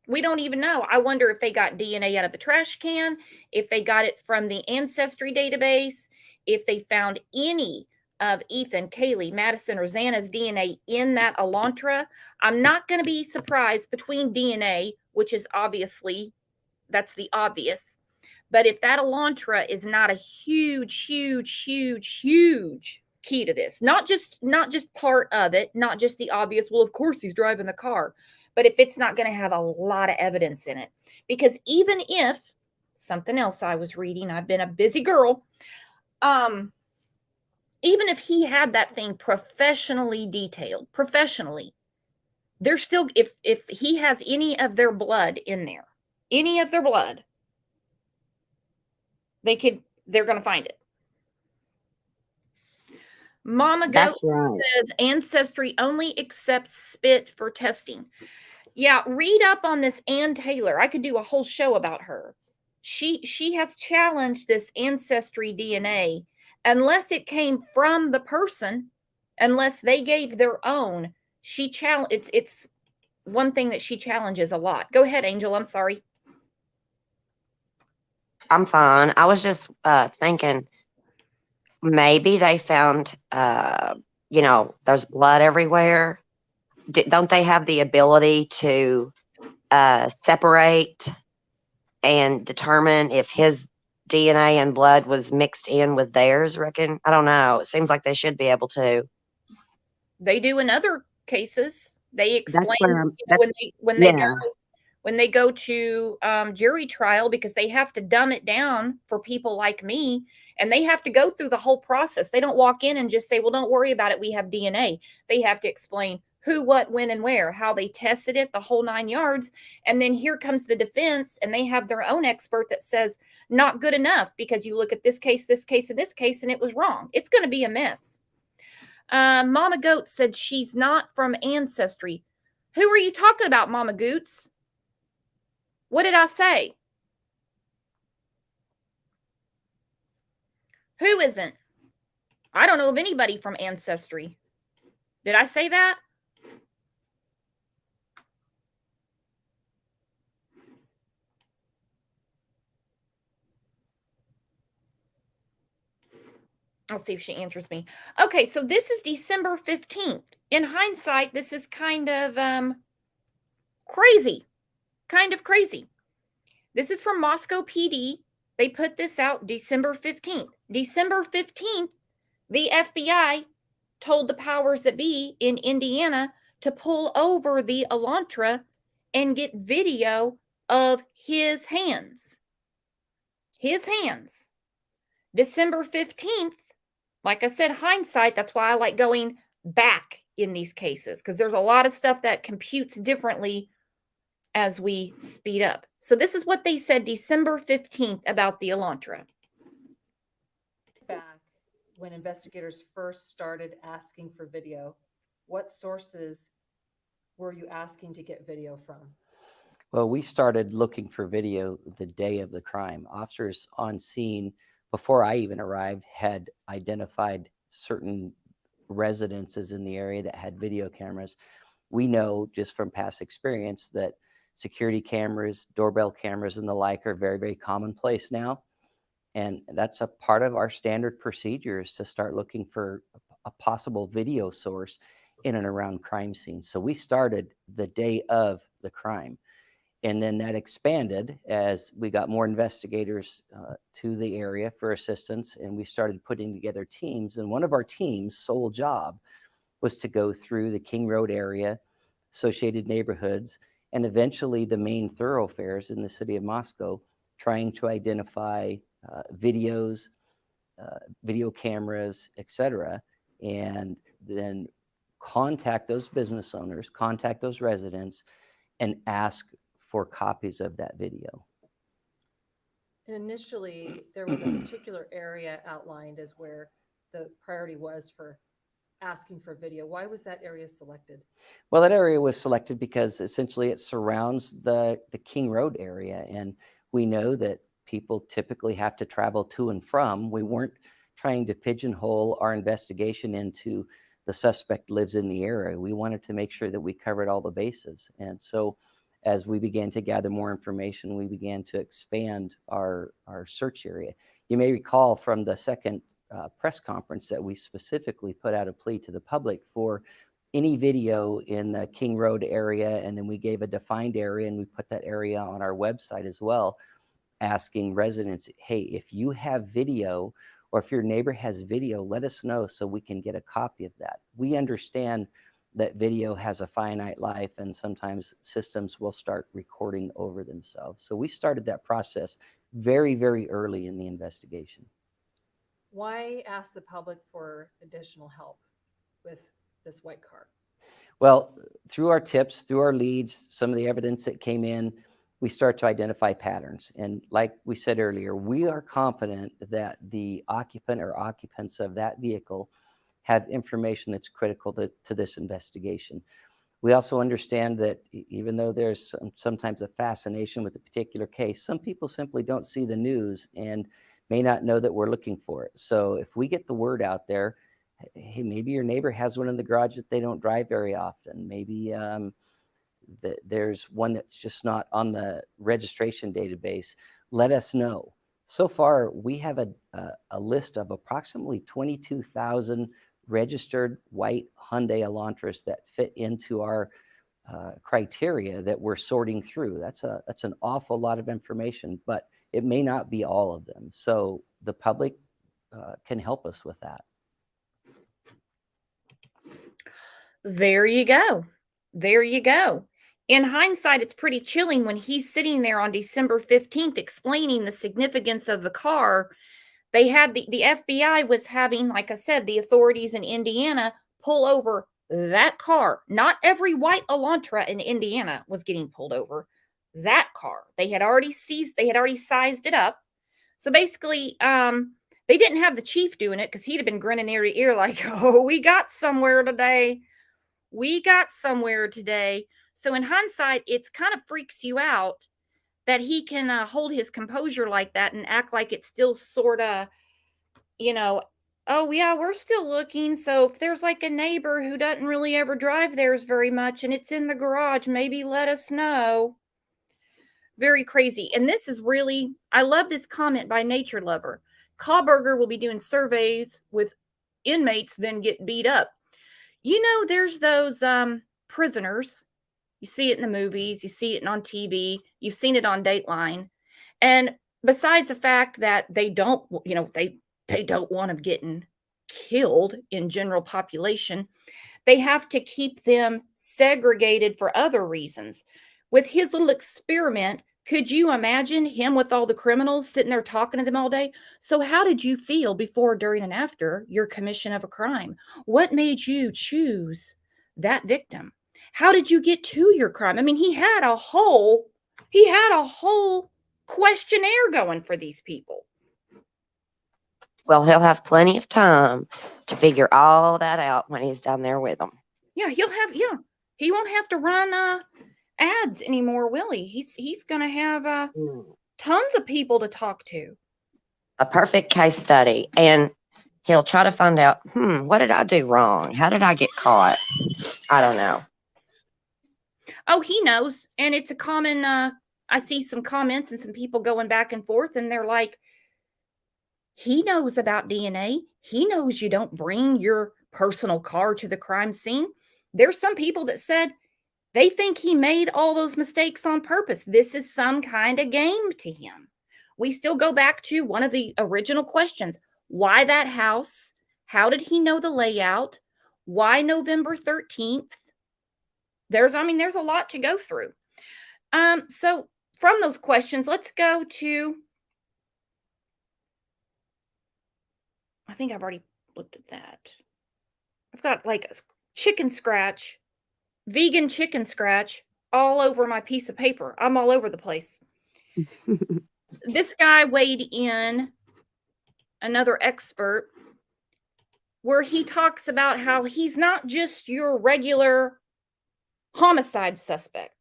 I wonder if they got DNA out of the trash can, if they got it from the ancestry database, if they found any of Ethan, Kaylee, Madison, or Xana's DNA in that Elantra. I'm not going to be surprised between DNA, which is obviously, that's the obvious. But if that Elantra is not a huge, huge, huge, huge key to this, not just part of it, not just the obvious, well, of course he's driving the car, but if it's not going to have a lot of evidence in it, because even if something else I was reading, I've been a busy girl, even if he had that thing professionally detailed, there's still, if he has any of their blood in there, they're going to find it. Mama Goat says Ancestry only accepts spit for testing. Yeah, read up on this Ann Taylor. I could do a whole show about her. She has challenged this Ancestry DNA unless it came from the person, unless they gave their own. It's one thing that she challenges a lot. Go ahead, Angel. I'm sorry. I'm fine. I was just thinking maybe they found, there's blood everywhere. don't they have the ability to separate and determine if his DNA and blood was mixed in with theirs? Reckon? I don't know. It seems like they should be able to. They do in other cases. They explain, That's where I'm. That's when they go to jury trial, because they have to dumb it down for people like me, and they have to go through the whole process. They don't walk in and just say, well, don't worry about it, we have DNA. They have to explain who, what, when, and where, how they tested it, the whole 9 yards. And then here comes the defense, and they have their own expert that says, not good enough, because you look at this case, and this case, and it was wrong. It's going to be a mess. Mama Goat said she's not from Ancestry. Who are you talking about, Mama Goots? What did I say? Who isn't? I don't know of anybody from Ancestry. Did I say that? I'll see if she answers me. Okay, so this is December 15th. In hindsight, this is kind of crazy. Kind of crazy. This is from Moscow PD. They put this out December 15th. December 15th, the FBI told the powers that be in Indiana to pull over the Elantra and get video of his hands. His hands. December 15th, like I said, hindsight, that's why I like going back in these cases, because there's a lot of stuff that computes differently as we speed up. So this is what they said December 15th about the Elantra. Back when investigators first started asking for video, what sources were you asking to get video from? Well, we started looking for video the day of the crime. Officers on scene, before I even arrived, had identified certain residences in the area that had video cameras. We know just from past experience that security cameras, doorbell cameras, and the like are very, very commonplace now. And that's a part of our standard procedure, is to start looking for a possible video source in and around crime scenes. So we started the day of the crime. And then that expanded as we got more investigators to the area for assistance, and we started putting together teams. And one of our team's sole job was to go through the King Road area, associated neighborhoods, and eventually the main thoroughfares in the city of Moscow, trying to identify videos, video cameras, etc., and then contact those business owners, contact those residents, and ask for copies of that video. And initially, there was a particular area outlined as where the priority was for asking for video. Why was that area selected? Well, that area was selected because essentially it surrounds the King Road area, and we know that people typically have to travel to and from. We weren't trying to pigeonhole our investigation into the suspect lives in the area. We wanted to make sure that we covered all the bases. And so as we began to gather more information, we began to expand our search area. You may recall from the second press conference that we specifically put out a plea to the public for any video in the King Road area, and then we gave a defined area, and we put that area on our website as well, asking residents, hey, if you have video or if your neighbor has video, let us know so we can get a copy of that. We understand that video has a finite life, and sometimes systems will start recording over themselves. So we started that process very, very early in the investigation. Why ask the public for additional help with this white car? Well, through our tips, through our leads, some of the evidence that came in, we start to identify patterns. And like we said earlier, we are confident that the occupant or occupants of that vehicle have information that's critical to this investigation. We also understand that even though there's sometimes a fascination with a particular case, some people simply don't see the news and may not know that we're looking for it. So if we get the word out there, hey, maybe your neighbor has one in the garage that they don't drive very often. Maybe there's one that's just not on the registration database. Let us know. So far, we have a list of approximately 22,000 registered white Hyundai Elantras that fit into our criteria that we're sorting through. That's an awful lot of information, but it may not be all of them. So the public can help us with that. There you go. There you go. In hindsight, it's pretty chilling when he's sitting there on December 15th explaining the significance of the car. They had the FBI was having, like I said, the authorities in Indiana pull over that car. Not every white Elantra in Indiana was getting pulled over. That car. They had already sized it up. So basically, they didn't have the chief doing it because he'd have been grinning ear to ear like, oh, we got somewhere today. We got somewhere today. So in hindsight, it's kind of freaks you out that he can hold his composure like that and act like it's still sort of, oh yeah, we're still looking. So if there's like a neighbor who doesn't really ever drive theirs very much and it's in the garage, maybe let us know. Very crazy. And this is really, I love this comment by Nature Lover. Kauberger will be doing surveys with inmates, then get beat up. There's those prisoners. You see it in the movies. You see it on TV. You've seen it on Dateline. And besides the fact that they don't, they don't want them getting killed in general population, they have to keep them segregated for other reasons. With his little experiment, could you imagine him with all the criminals sitting there talking to them all day? So how did you feel before, during, and after your commission of a crime? What made you choose that victim? How did you get to your crime? I mean, he had a whole questionnaire going for these people. Well, he'll have plenty of time to figure all that out when he's down there with them. Yeah, he won't have to run ads anymore, will he? He's going to have tons of people to talk to. A perfect case study. And he'll try to find out, what did I do wrong? How did I get caught? I don't know. Oh, he knows. And it's a common, I see some comments and some people going back and forth, and they're like, he knows about DNA. He knows you don't bring your personal car to the crime scene. There's some people that said they think he made all those mistakes on purpose. This is some kind of game to him. We still go back to one of the original questions. Why that house? How did he know the layout? Why November 13th? There's a lot to go through. So from those questions, let's go to, I think I've already looked at that. I've got like a chicken scratch, vegan chicken scratch all over my piece of paper. I'm all over the place. This guy weighed in, another expert, where he talks about how he's not just your regular homicide suspect.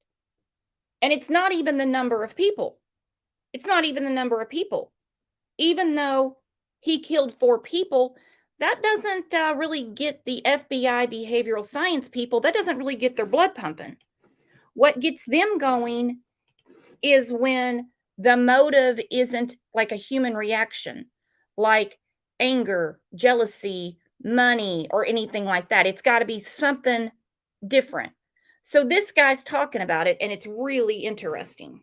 And it's not even the number of people. Even though he killed 4 people, that doesn't really get the FBI behavioral science people, that doesn't really get their blood pumping. What gets them going is when the motive isn't like a human reaction, like anger, jealousy, money, or anything like that. It's got to be something different. So this guy's talking about it, and it's really interesting.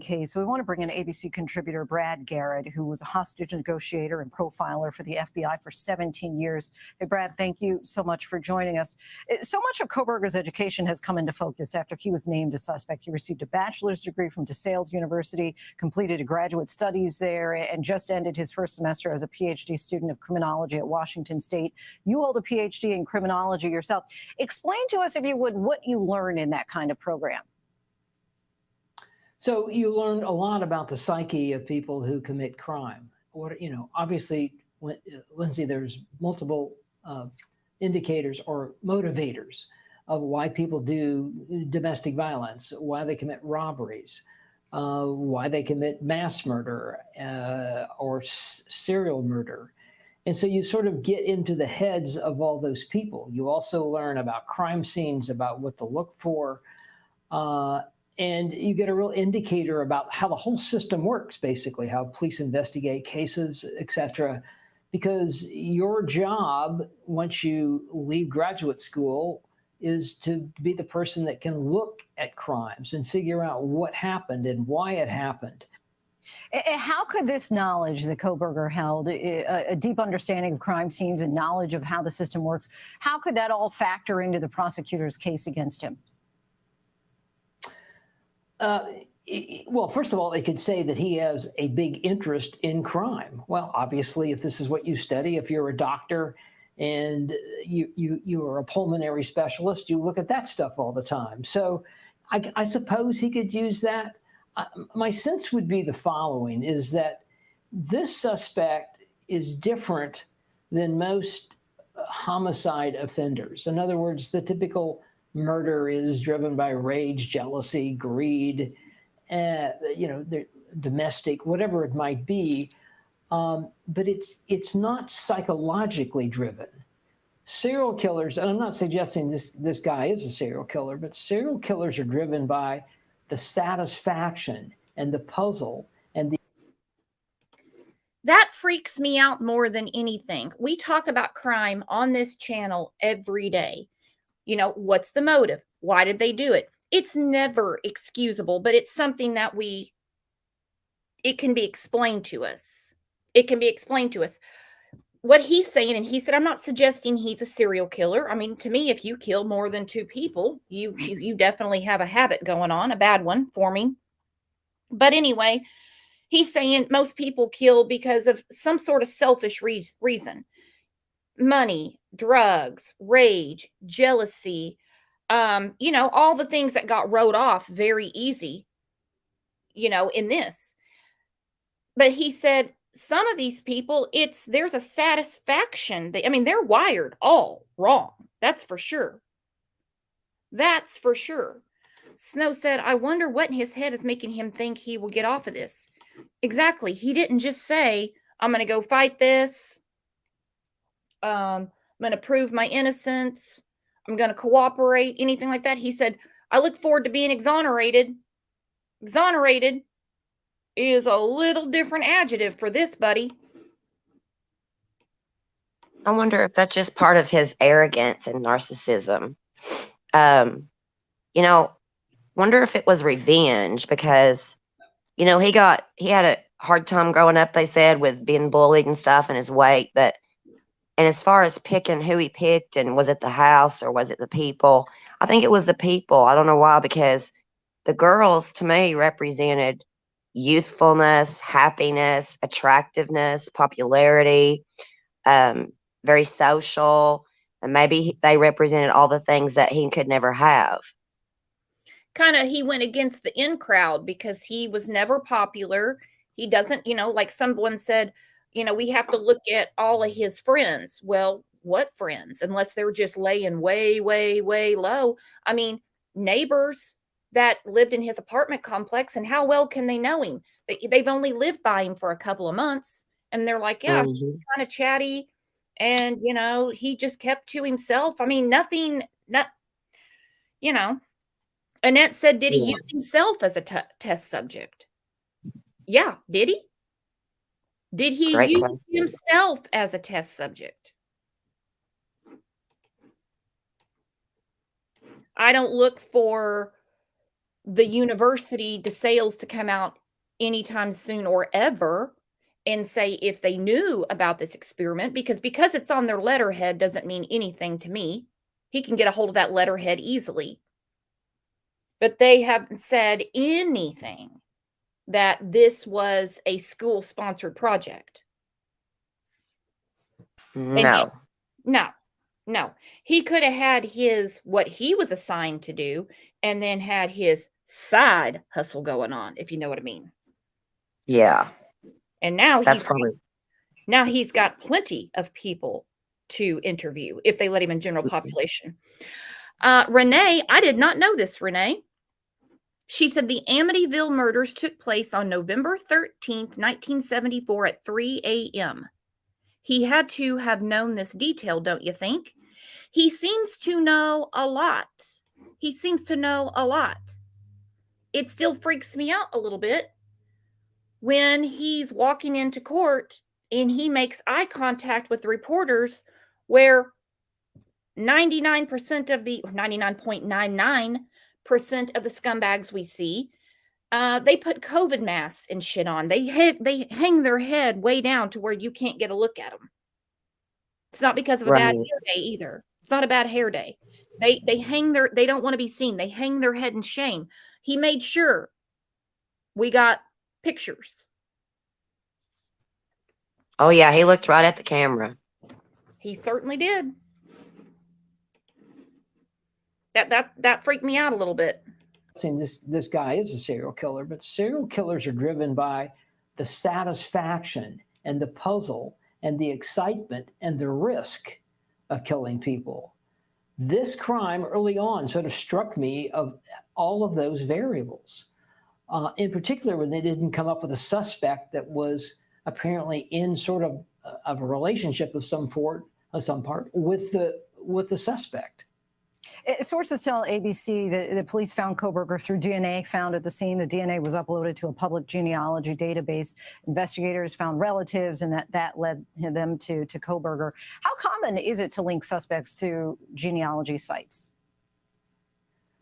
Case. We want to bring in ABC contributor Brad Garrett, who was a hostage negotiator and profiler for the FBI for 17 years. Hey, Brad, thank you so much for joining us. So much of Kauberger's education has come into focus after he was named a suspect. He received a bachelor's degree from DeSales University, completed a graduate studies there, and just ended his first semester as a PhD student of criminology at Washington State. You hold a PhD in criminology yourself. Explain to us, if you would, what you learn in that kind of program. So you learn a lot about the psyche of people who commit crime. Obviously, Lindsay, there's multiple indicators or motivators of why people do domestic violence, why they commit robberies, why they commit mass murder or serial murder. And so you sort of get into the heads of all those people. You also learn about crime scenes, about what to look for. And you get a real indicator about how the whole system works, basically, how police investigate cases, et cetera. because your job once you leave graduate school is to be the person that can look at crimes and figure out what happened and why it happened. How could this knowledge that Kohberger held, a deep understanding of crime scenes and knowledge of how the system works, how could that all factor into the prosecutor's case against him? Well, first of all, they could say that he has a big interest in crime. Well, obviously, if this is what you study, if you're a doctor and you are a pulmonary specialist, you look at that stuff all the time. So I suppose he could use that. My sense would be the following, is that this suspect is different than most homicide offenders. In other words, the typical murder is driven by rage, jealousy, greed, domestic, whatever it might be. But it's not psychologically driven. Serial killers, and I'm not suggesting this guy is a serial killer, but serial killers are driven by the satisfaction and the puzzle and the. That freaks me out more than anything. We talk about crime on this channel every day. You know, what's the motive? Why did they do it? It's never excusable, but it's something that it can be explained to us. It can be explained to us. What he's saying, and he said, I'm not suggesting he's a serial killer. I mean, to me, if you kill more than 2 people, you definitely have a habit going on, a bad one forming. But anyway, he's saying most people kill because of some sort of selfish reason. Money, drugs, rage, jealousy, all the things that got wrote off very easy, in this. But he said, some of these people, there's a satisfaction. They're wired all wrong. That's for sure. That's for sure. Snow said, I wonder what in his head is making him think he will get off of this. Exactly. He didn't just say, I'm going to go fight this. I'm going to prove my innocence. I'm going to cooperate, anything like that. He said, I look forward to being exonerated. Exonerated is a little different adjective for this, buddy. I wonder if that's just part of his arrogance and narcissism. Wonder if it was revenge because, he had a hard time growing up, they said, with being bullied and stuff and his weight. And as far as picking who he picked, and was it the house or was it the people? I think it was the people. I don't know why, because the girls to me represented youthfulness, happiness, attractiveness, popularity, very social, and maybe they represented all the things that he could never have. He went against the in crowd because he was never popular. He doesn't, like someone said, we have to look at all of his friends. Well, what friends? Unless they're just laying way, way, way low. Neighbors that lived in his apartment complex, and how well can they know him? They've only lived by him for a couple of months, and they're like, yeah, he's kind of chatty, and he just kept to himself. Nothing. Annette said, did he use himself as a test subject? Yeah, did he? Did he use himself as a test subject? I don't look for the university DeSales to come out anytime soon or ever and say if they knew about this experiment, because it's on their letterhead doesn't mean anything to me. He can get a hold of that letterhead easily. But they haven't said anything that this was a school-sponsored project. No. No. He could have had what he was assigned to do, and then had his side hustle going on, if you know what I mean. Yeah. And now he's got plenty of people to interview if they let him in general population. Renee, I did not know this, Renee. She said the Amityville murders took place on November 13th, 1974 at 3 a.m. He had to have known this detail, don't you think? He seems to know a lot. It still freaks me out a little bit when he's walking into court and he makes eye contact with the reporters, where 99% of the 99.99% of the scumbags we see, they put COVID masks and shit on. They hang their head way down to where you can't get a look at them. It's not because of a bad Right. hair day either. It's not a bad hair day. They don't want to be seen. They hang their head in shame. He made sure we got pictures. Oh yeah, he looked right at the camera. He certainly did. That freaked me out a little bit. Saying this guy is a serial killer, but serial killers are driven by the satisfaction and the puzzle and the excitement and the risk of killing people. This crime early on sort of struck me of all of those variables. In particular, when they didn't come up with a suspect that was apparently in sort of a relationship of some part with the suspect. Sources tell ABC that the police found Kohberger through DNA found at the scene. The DNA was uploaded to a public genealogy database. Investigators found relatives, and that led them to Kohberger. How common is it to link suspects to genealogy sites?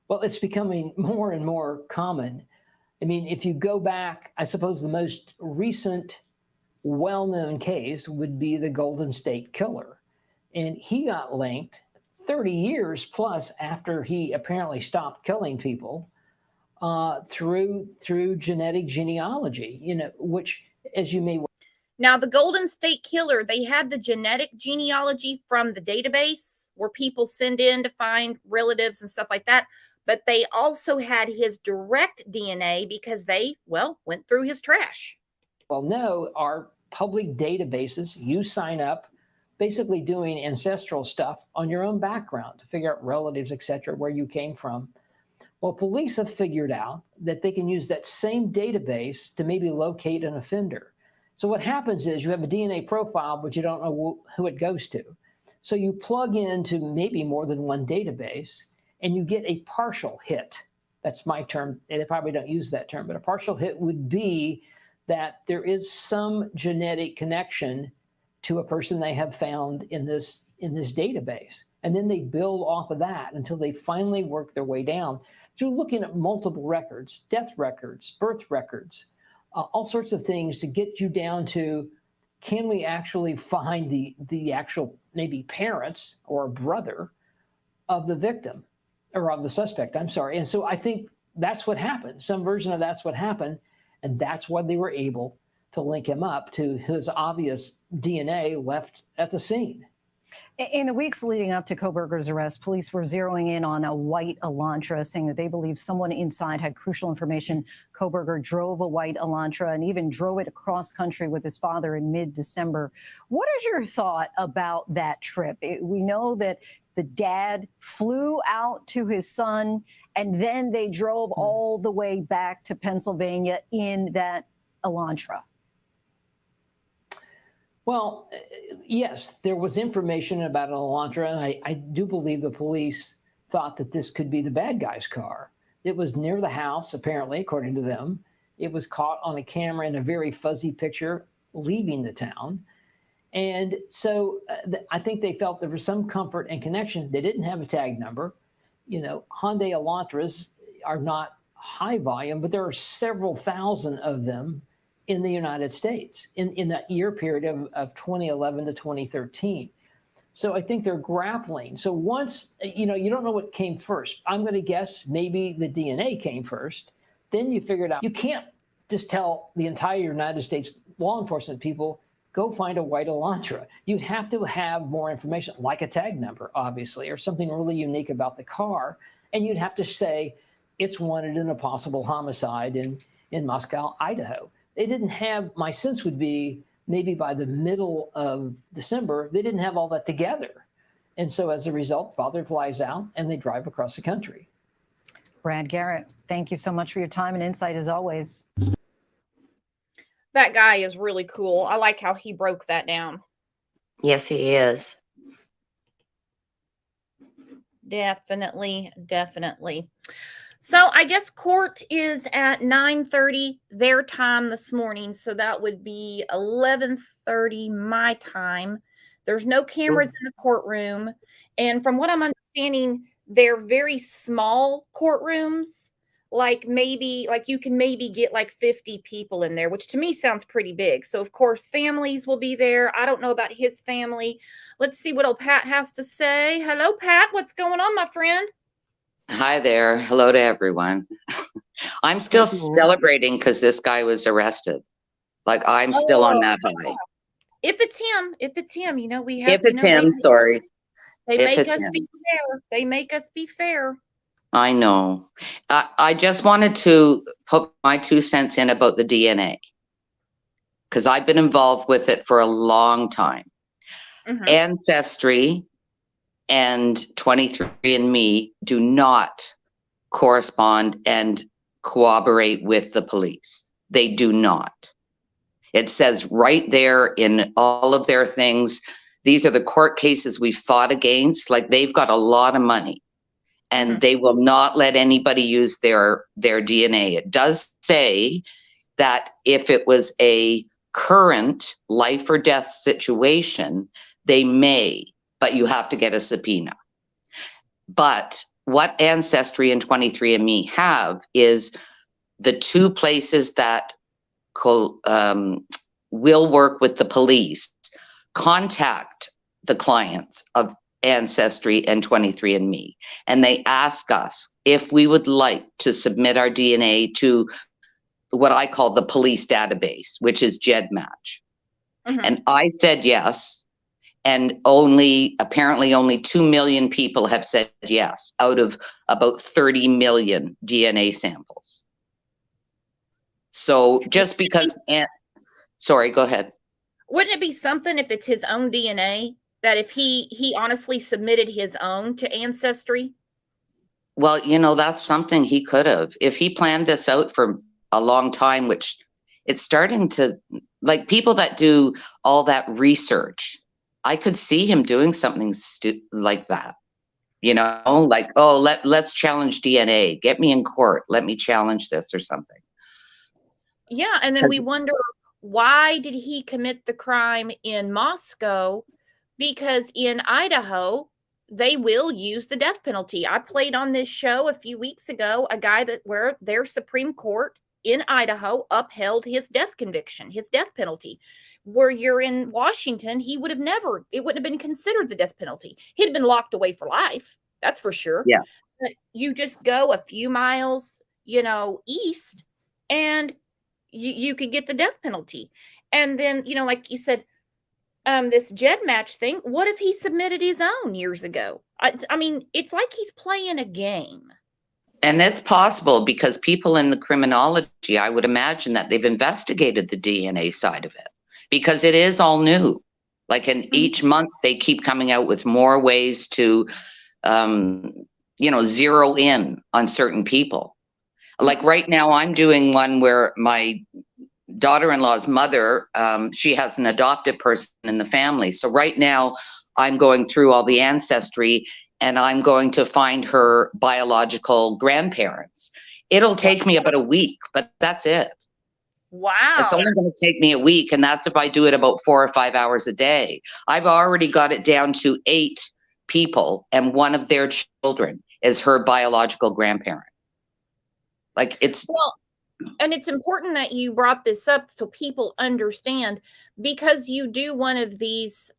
Well, it's becoming more and more common. I mean, if you go back, I suppose the most recent well-known case would be the Golden State Killer. And he got linked 30 years plus after he apparently stopped killing people through genetic genealogy, which, as you may. Now, the Golden State Killer, they had the genetic genealogy from the database where people send in to find relatives and stuff like that. But they also had his direct DNA because they, went through his trash. Well, no, our public databases, you sign up, basically doing ancestral stuff on your own background to figure out relatives, et cetera, where you came from. Well, police have figured out that they can use that same database to maybe locate an offender. So what happens is you have a DNA profile, but you don't know who it goes to. So you plug into maybe more than one database and you get a partial hit. That's my term. They probably don't use that term, but a partial hit would be that there is some genetic connection to a person they have found in this database. And then they build off of that until they finally work their way down through looking at multiple records, death records, birth records, all sorts of things to get you down to, can we actually find the actual maybe parents or brother of the victim or of the suspect, I'm sorry. And so I think that's what happened. Some version of that's what happened. And that's why they were able to link him up to his obvious DNA left at the scene. In the weeks leading up to Kohberger's arrest, police were zeroing in on a white Elantra, saying that they believe someone inside had crucial information. Kohberger drove a white Elantra and even drove it across country with his father in mid-December. What is your thought about that trip? We know that the dad flew out to his son, and then they drove all the way back to Pennsylvania in that Elantra. Well, yes, there was information about an Elantra, and I do believe the police thought that this could be the bad guy's car. It was near the house, apparently, according to them. It was caught on a camera in a very fuzzy picture leaving the town. And so I think they felt there was some comfort and connection. They didn't have a tag number. Hyundai Elantras are not high volume, but there are several thousand of them in the United States in that year period of 2011 to 2013. So I think they're grappling. So once, you don't know what came first. I'm going to guess maybe the DNA came first. Then you figured out, you can't just tell the entire United States law enforcement people, go find a white Elantra. You'd have to have more information, like a tag number, obviously, or something really unique about the car. And you'd have to say it's wanted in a possible homicide in Moscow, Idaho. They didn't have, my sense would be, maybe by the middle of December, they didn't have all that together. And so as a result, father flies out and they drive across the country. Brad Garrett, thank you so much for your time and insight as always. That guy is really cool. I like how he broke that down. Yes, he is. Definitely. So I guess court is at 9:30 their time this morning, so that would be 11:30 my time. There's no cameras in the courtroom, and from what I'm understanding, they're very small courtrooms. Like you can maybe get like 50 people in there, which to me sounds pretty big. So of course families will be there. I don't know about his family. Let's see what old Pat has to say. Hello, Pat. What's going on, my friend? Hi there. Hello to everyone. I'm still celebrating because this guy was arrested. Like I'm still on that high. If it's him, we have. If it's him, sorry. They If make it's us him. be fair. They make us be fair. I know. I just wanted to put my 2 cents in about the DNA because I've been involved with it for a long time. Mhm. Ancestry and 23andMe do not correspond and cooperate with the police. They do not. It says right there in all of their things, these are the court cases we fought against. Like they've got a lot of money and they will not let anybody use their DNA. It does say that if it was a current life or death situation, they may, but you have to get a subpoena. But what Ancestry and 23andMe have is the 2 places that will work with the police, contact the clients of Ancestry and 23andMe, and they ask us if we would like to submit our DNA to what I call the police database, which is GEDmatch. And I said yes. And apparently only 2 million people have said yes out of about 30 million DNA samples. So just because, sorry, go ahead. Wouldn't it be something if it's his own DNA that if he honestly submitted his own to Ancestry? Well, that's something he could have. If he planned this out for a long time, which it's starting to, like people that do all that research, I could see him doing something like that, like, oh, let's challenge DNA. Get me in court. Let me challenge this or something. Yeah, and then we wonder, why did he commit the crime in Moscow? Because in Idaho, they will use the death penalty. I played on this show a few weeks ago a guy where their Supreme Court in Idaho upheld his death conviction, his death penalty. Where you're in Washington, it wouldn't have been considered the death penalty. He'd have been locked away for life. That's for sure. Yeah. But you just go a few miles, east, and you could get the death penalty. And then, like you said, this GEDmatch thing, what if he submitted his own years ago? I mean, it's like he's playing a game. And it's possible because people in the criminology, I would imagine that they've investigated the DNA side of it because it is all new. Like in each month, they keep coming out with more ways to, zero in on certain people. Like right now, I'm doing one where my daughter-in-law's mother, she has an adopted person in the family. So right now, I'm going through all the ancestry and I'm going to find her biological grandparents. It'll take me about a week, but that's it. Wow. It's only going to take me a week, and that's if I do it about 4 or 5 hours a day. I've already got it down to 8 people, and one of their children is her biological grandparent. Like well, and it's important that you brought this up so people understand, because you do one of these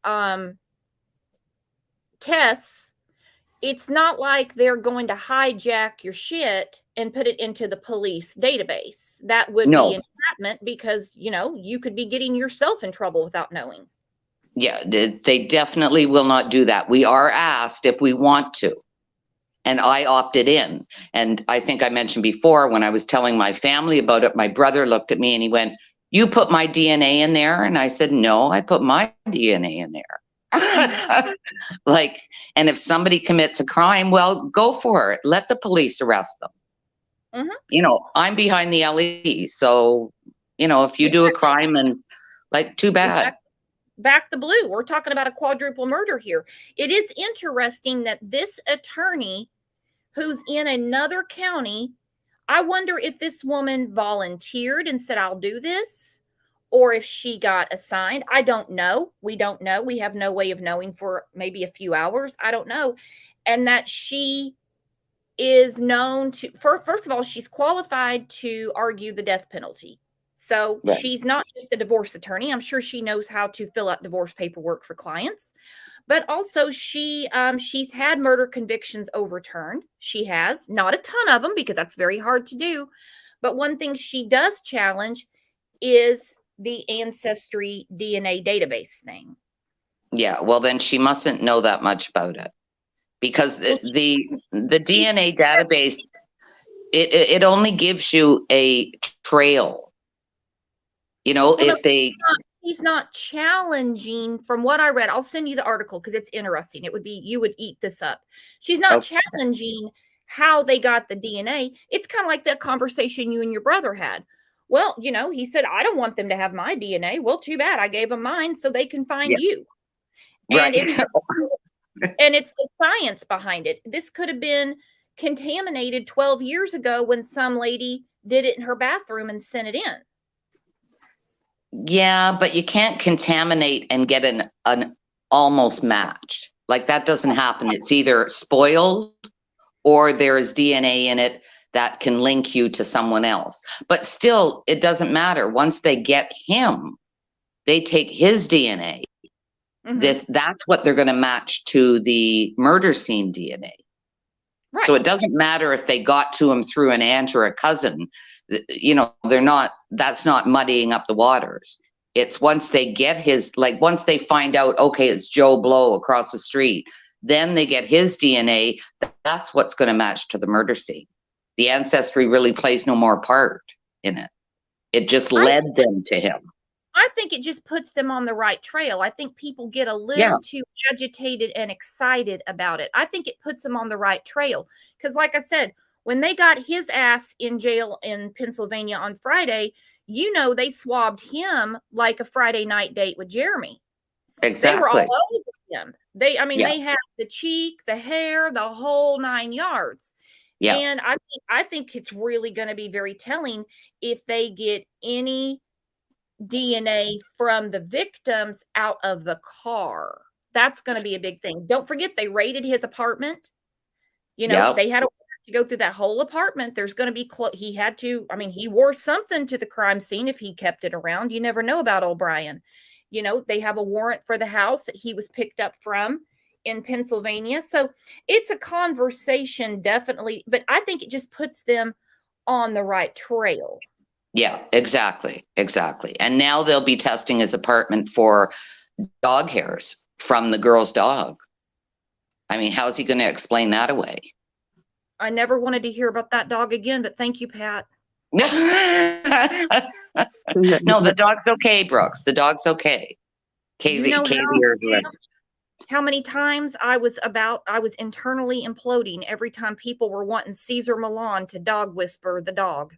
tests. It's not like they're going to hijack your shit and put it into the police database. That would be entrapment because, you could be getting yourself in trouble without knowing. Yeah, they definitely will not do that. We are asked if we want to. And I opted in. And I think I mentioned before when I was telling my family about it, my brother looked at me and he went, "You put my DNA in there?" And I said, "No, I put my DNA in there." Like, and if somebody commits a crime, well, go for it. Let the police arrest them. I'm behind the LE. So, if you do a crime and too bad. Back the blue. We're talking about a quadruple murder here. It is interesting that this attorney who's in another county. I wonder if this woman volunteered and said, I'll do this, or if she got assigned. I don't know. We don't know. We have no way of knowing for maybe a few hours. I don't know. And that she is known to, first of all, she's qualified to argue the death penalty. So Right. she's not just a divorce attorney. I'm sure she knows how to fill out divorce paperwork for clients. But also she's had murder convictions overturned. She has, not a ton of them because that's very hard to do. But one thing she does challenge is the ancestry DNA database thing. Yeah, well then she mustn't know that much about it, because the DNA database, it only gives you a trail. You know, Well, no, if they he's not challenging, from what I read. I'll send you the article because it's interesting. It would be, you would eat this up. She's not challenging how they got the DNA. It's kind of like that conversation you and your brother had. Well, you know, he said, I don't want them to have my DNA. Well, too bad. I gave them mine so they can find you. Right. And it's the science behind it. This could have been contaminated 12 years ago when some lady did it in her bathroom and sent it in. Yeah, but you can't contaminate and get an almost match. Like that doesn't happen. It's either spoiled or there is DNA in it that can link you to someone else. But still, it doesn't matter. Once they get him, they take his DNA. That's what they're going to match to the murder scene DNA. Right. So it doesn't matter if they got to him through an aunt or a cousin. You know, that's not muddying up the waters. It's once they get his, like once they find out, okay, it's Joe Blow across the street, then they get his DNA. That's what's going to match to the murder scene. The ancestry really plays no more part in it. It just led them to him. I think it just puts them on the right trail. I think people get a little too agitated and excited about it. I think it puts them on the right trail. Because like I said, when they got his ass in jail in Pennsylvania on Friday, you know, they swabbed him like a Friday night date with Jeremy. Exactly. They were all over him. They had the cheek, the hair, the whole 9 yards. Yeah. And I think it's really going to be very telling if they get any DNA from the victims out of the car. That's going to be a big thing. Don't forget, they raided his apartment. You know, they had to go through that whole apartment. There's going to be, he had to, I mean, he wore something to the crime scene if he kept it around. You never know about old Bryan. You know, they have a warrant for the house that he was picked up from in Pennsylvania. So it's a conversation, definitely. But I think it just puts them on the right trail. Yeah, exactly. Exactly. And now they'll be testing his apartment for dog hairs from the girl's dog. I mean, how's he going to explain that away? I never wanted to hear about that dog again, but thank you, Pat. No, the dog's okay, Brooks. The dog's okay. You know how many times I was internally imploding every time people were wanting Caesar Milan to dog whisper the dog.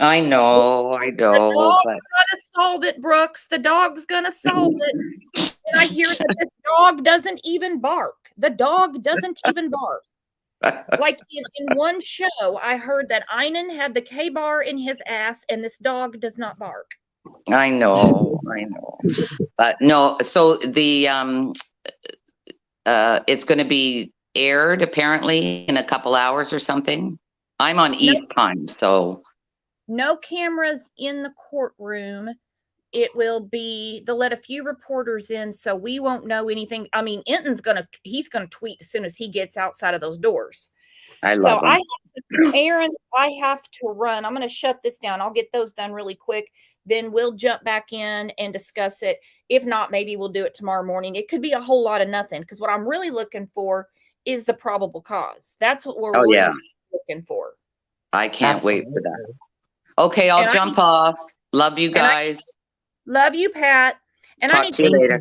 I know. The dog's gonna solve it, Brooks. The dog's gonna solve it. And I hear that this dog doesn't even bark. The dog doesn't even bark. Like in one show, I heard that Einan had the K-bar in his ass, and this dog does not bark. I know. But no, so the it's going to be aired apparently in a couple hours or something. I'm on East time, so no cameras in the courtroom. It will be, they'll let a few reporters in, so we won't know anything. I mean, he's gonna tweet as soon as he gets outside of those doors. Aaron, I have to run. I'm gonna shut this down. I'll get those done really quick. Then we'll jump back in and discuss it. If not, maybe we'll do it tomorrow morning. It could be a whole lot of nothing, because what I'm really looking for is the probable cause. That's what we're really looking for. I can't wait for that. Okay, I'll jump off. Love you guys. Love you, Pat. And Talk to you later.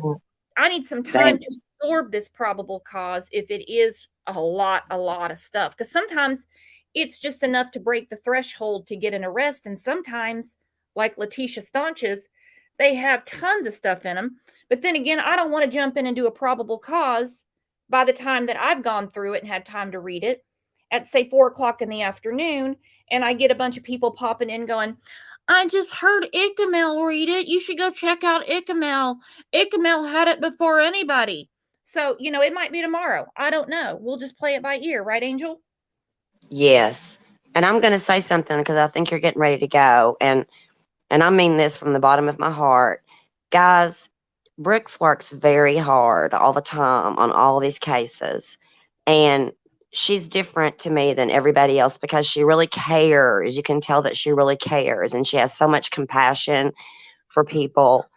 I need some time to absorb this probable cause if it is a lot of stuff. Because sometimes it's just enough to break the threshold to get an arrest. And sometimes, like Letitia Staunch's, they have tons of stuff in them. But then again, I don't want to jump in and do a probable cause by the time that I've gone through it and had time to read it. at say 4 o'clock in the afternoon, and I get a bunch of people popping in going, I just heard Icamel read it. You should go check out Icamel. Icamel had it before anybody. So, it might be tomorrow. I don't know. We'll just play it by ear, right, Angel? Yes. And I'm going to say something because I think you're getting ready to go. And I mean this from the bottom of my heart. Guys, Brooks works very hard all the time on all these cases. And she's different to me than everybody else because she really cares. You can tell that she really cares. And she has so much compassion for people.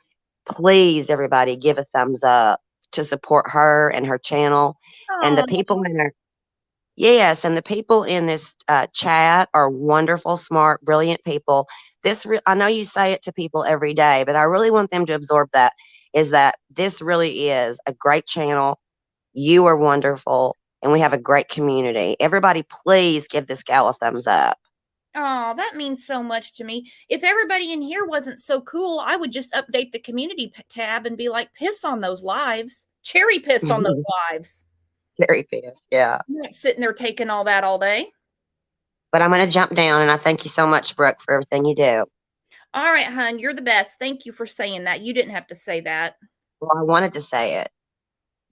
Please, everybody, give a thumbs up to support her and her channel. And the people in her Yes, and the people in this chat are wonderful, smart, brilliant people. I know you say it to people every day, but I really want them to absorb that. Is that this really is a great channel? You are wonderful, and we have a great community. Everybody, please give this gal a thumbs up. Oh, that means so much to me. If everybody in here wasn't so cool, I would just update the community tab and be like, piss on those lives. Cherry piss on those lives. Very pissed, yeah. I'm not sitting there taking all that all day. But I'm going to jump down, and I thank you so much, Brooke, for everything you do. All right, hun, you're the best. Thank you for saying that. You didn't have to say that. Well, I wanted to say it.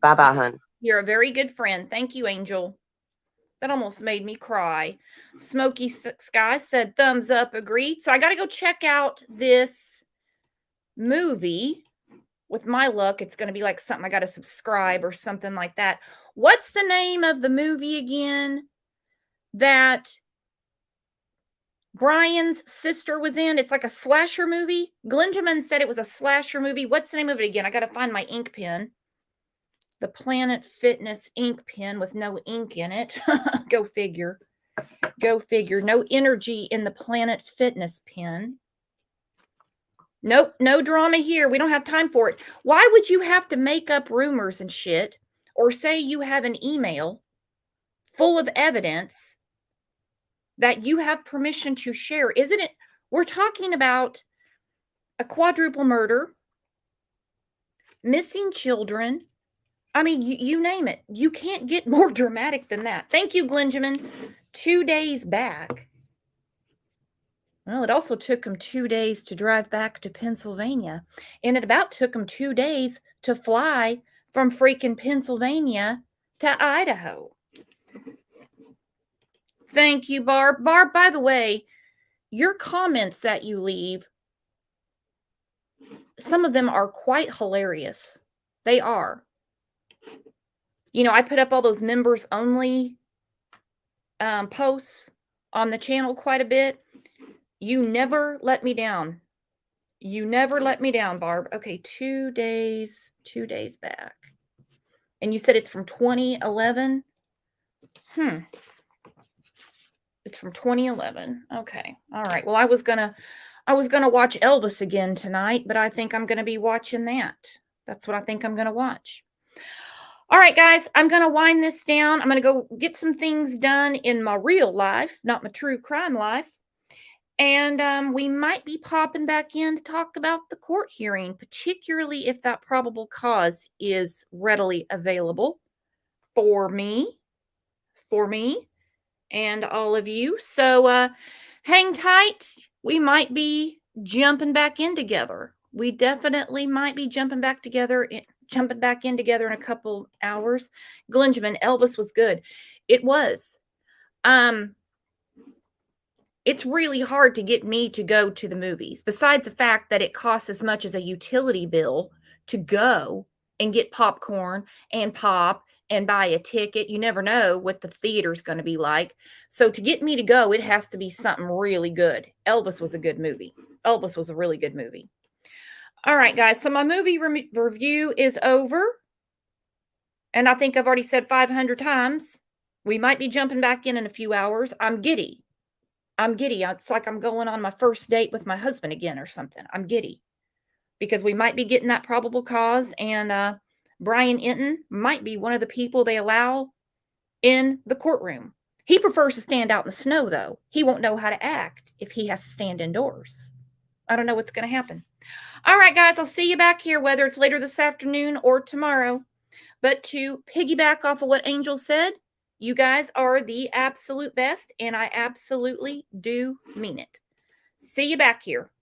Bye-bye, hun. You're a very good friend. Thank you, Angel. That almost made me cry. Smoky Sky said thumbs up, agreed. So I got to go check out this movie. With my luck, it's going to be like something I got to subscribe or something like that. What's the name of the movie again that Bryan's sister was in? It's like a slasher movie. Glenjamin said it was a slasher movie. What's the name of it again? I got to find my ink pen. The Planet Fitness ink pen with no ink in it. Go figure. Go figure. No energy in the Planet Fitness pen. Nope, no drama here. We don't have time for it. Why would you have to make up rumors and shit or say you have an email full of evidence that you have permission to share? Isn't it? We're talking about a quadruple murder, missing children. I mean, you name it. You can't get more dramatic than that. Thank you, Glenjamin. 2 days back. Well, it also took him 2 days to drive back to Pennsylvania. And it about took him 2 days to fly from freaking Pennsylvania to Idaho. Thank you, Barb. Barb, by the way, your comments that you leave, some of them are quite hilarious. They are. I put up all those members only posts on the channel quite a bit. You never let me down. You never let me down, Barb. Okay, 2 days back. And you said it's from 2011? It's from 2011. Okay. All right. Well, I was gonna watch Elvis again tonight, but I think I'm gonna be watching that. That's what I think I'm gonna watch. All right, guys, I'm going to wind this down. I'm going to go get some things done in my real life, not my true crime life. And we might be popping back in to talk about the court hearing, particularly if that probable cause is readily available for me and all of you. So hang tight. We might be jumping back in together. We definitely might be jumping back in together in a couple hours. Glenjamin, Elvis was good. It was. It's really hard to get me to go to the movies, besides the fact that it costs as much as a utility bill to go and get popcorn and pop and buy a ticket. You never know what the theater's going to be like. So to get me to go, it has to be something really good. Elvis was a good movie. Elvis was a really good movie. All right, guys. So my movie review is over. And I think I've already said 500 times. We might be jumping back in a few hours. I'm giddy. It's like I'm going on my first date with my husband again or something. I'm giddy. Because we might be getting that probable cause. And Bryan Inton might be one of the people they allow in the courtroom. He prefers to stand out in the snow, though. He won't know how to act if he has to stand indoors. I don't know what's going to happen. All right, guys, I'll see you back here, whether it's later this afternoon or tomorrow. But to piggyback off of what Angel said, You guys are the absolute best, and I absolutely do mean it. See you back here.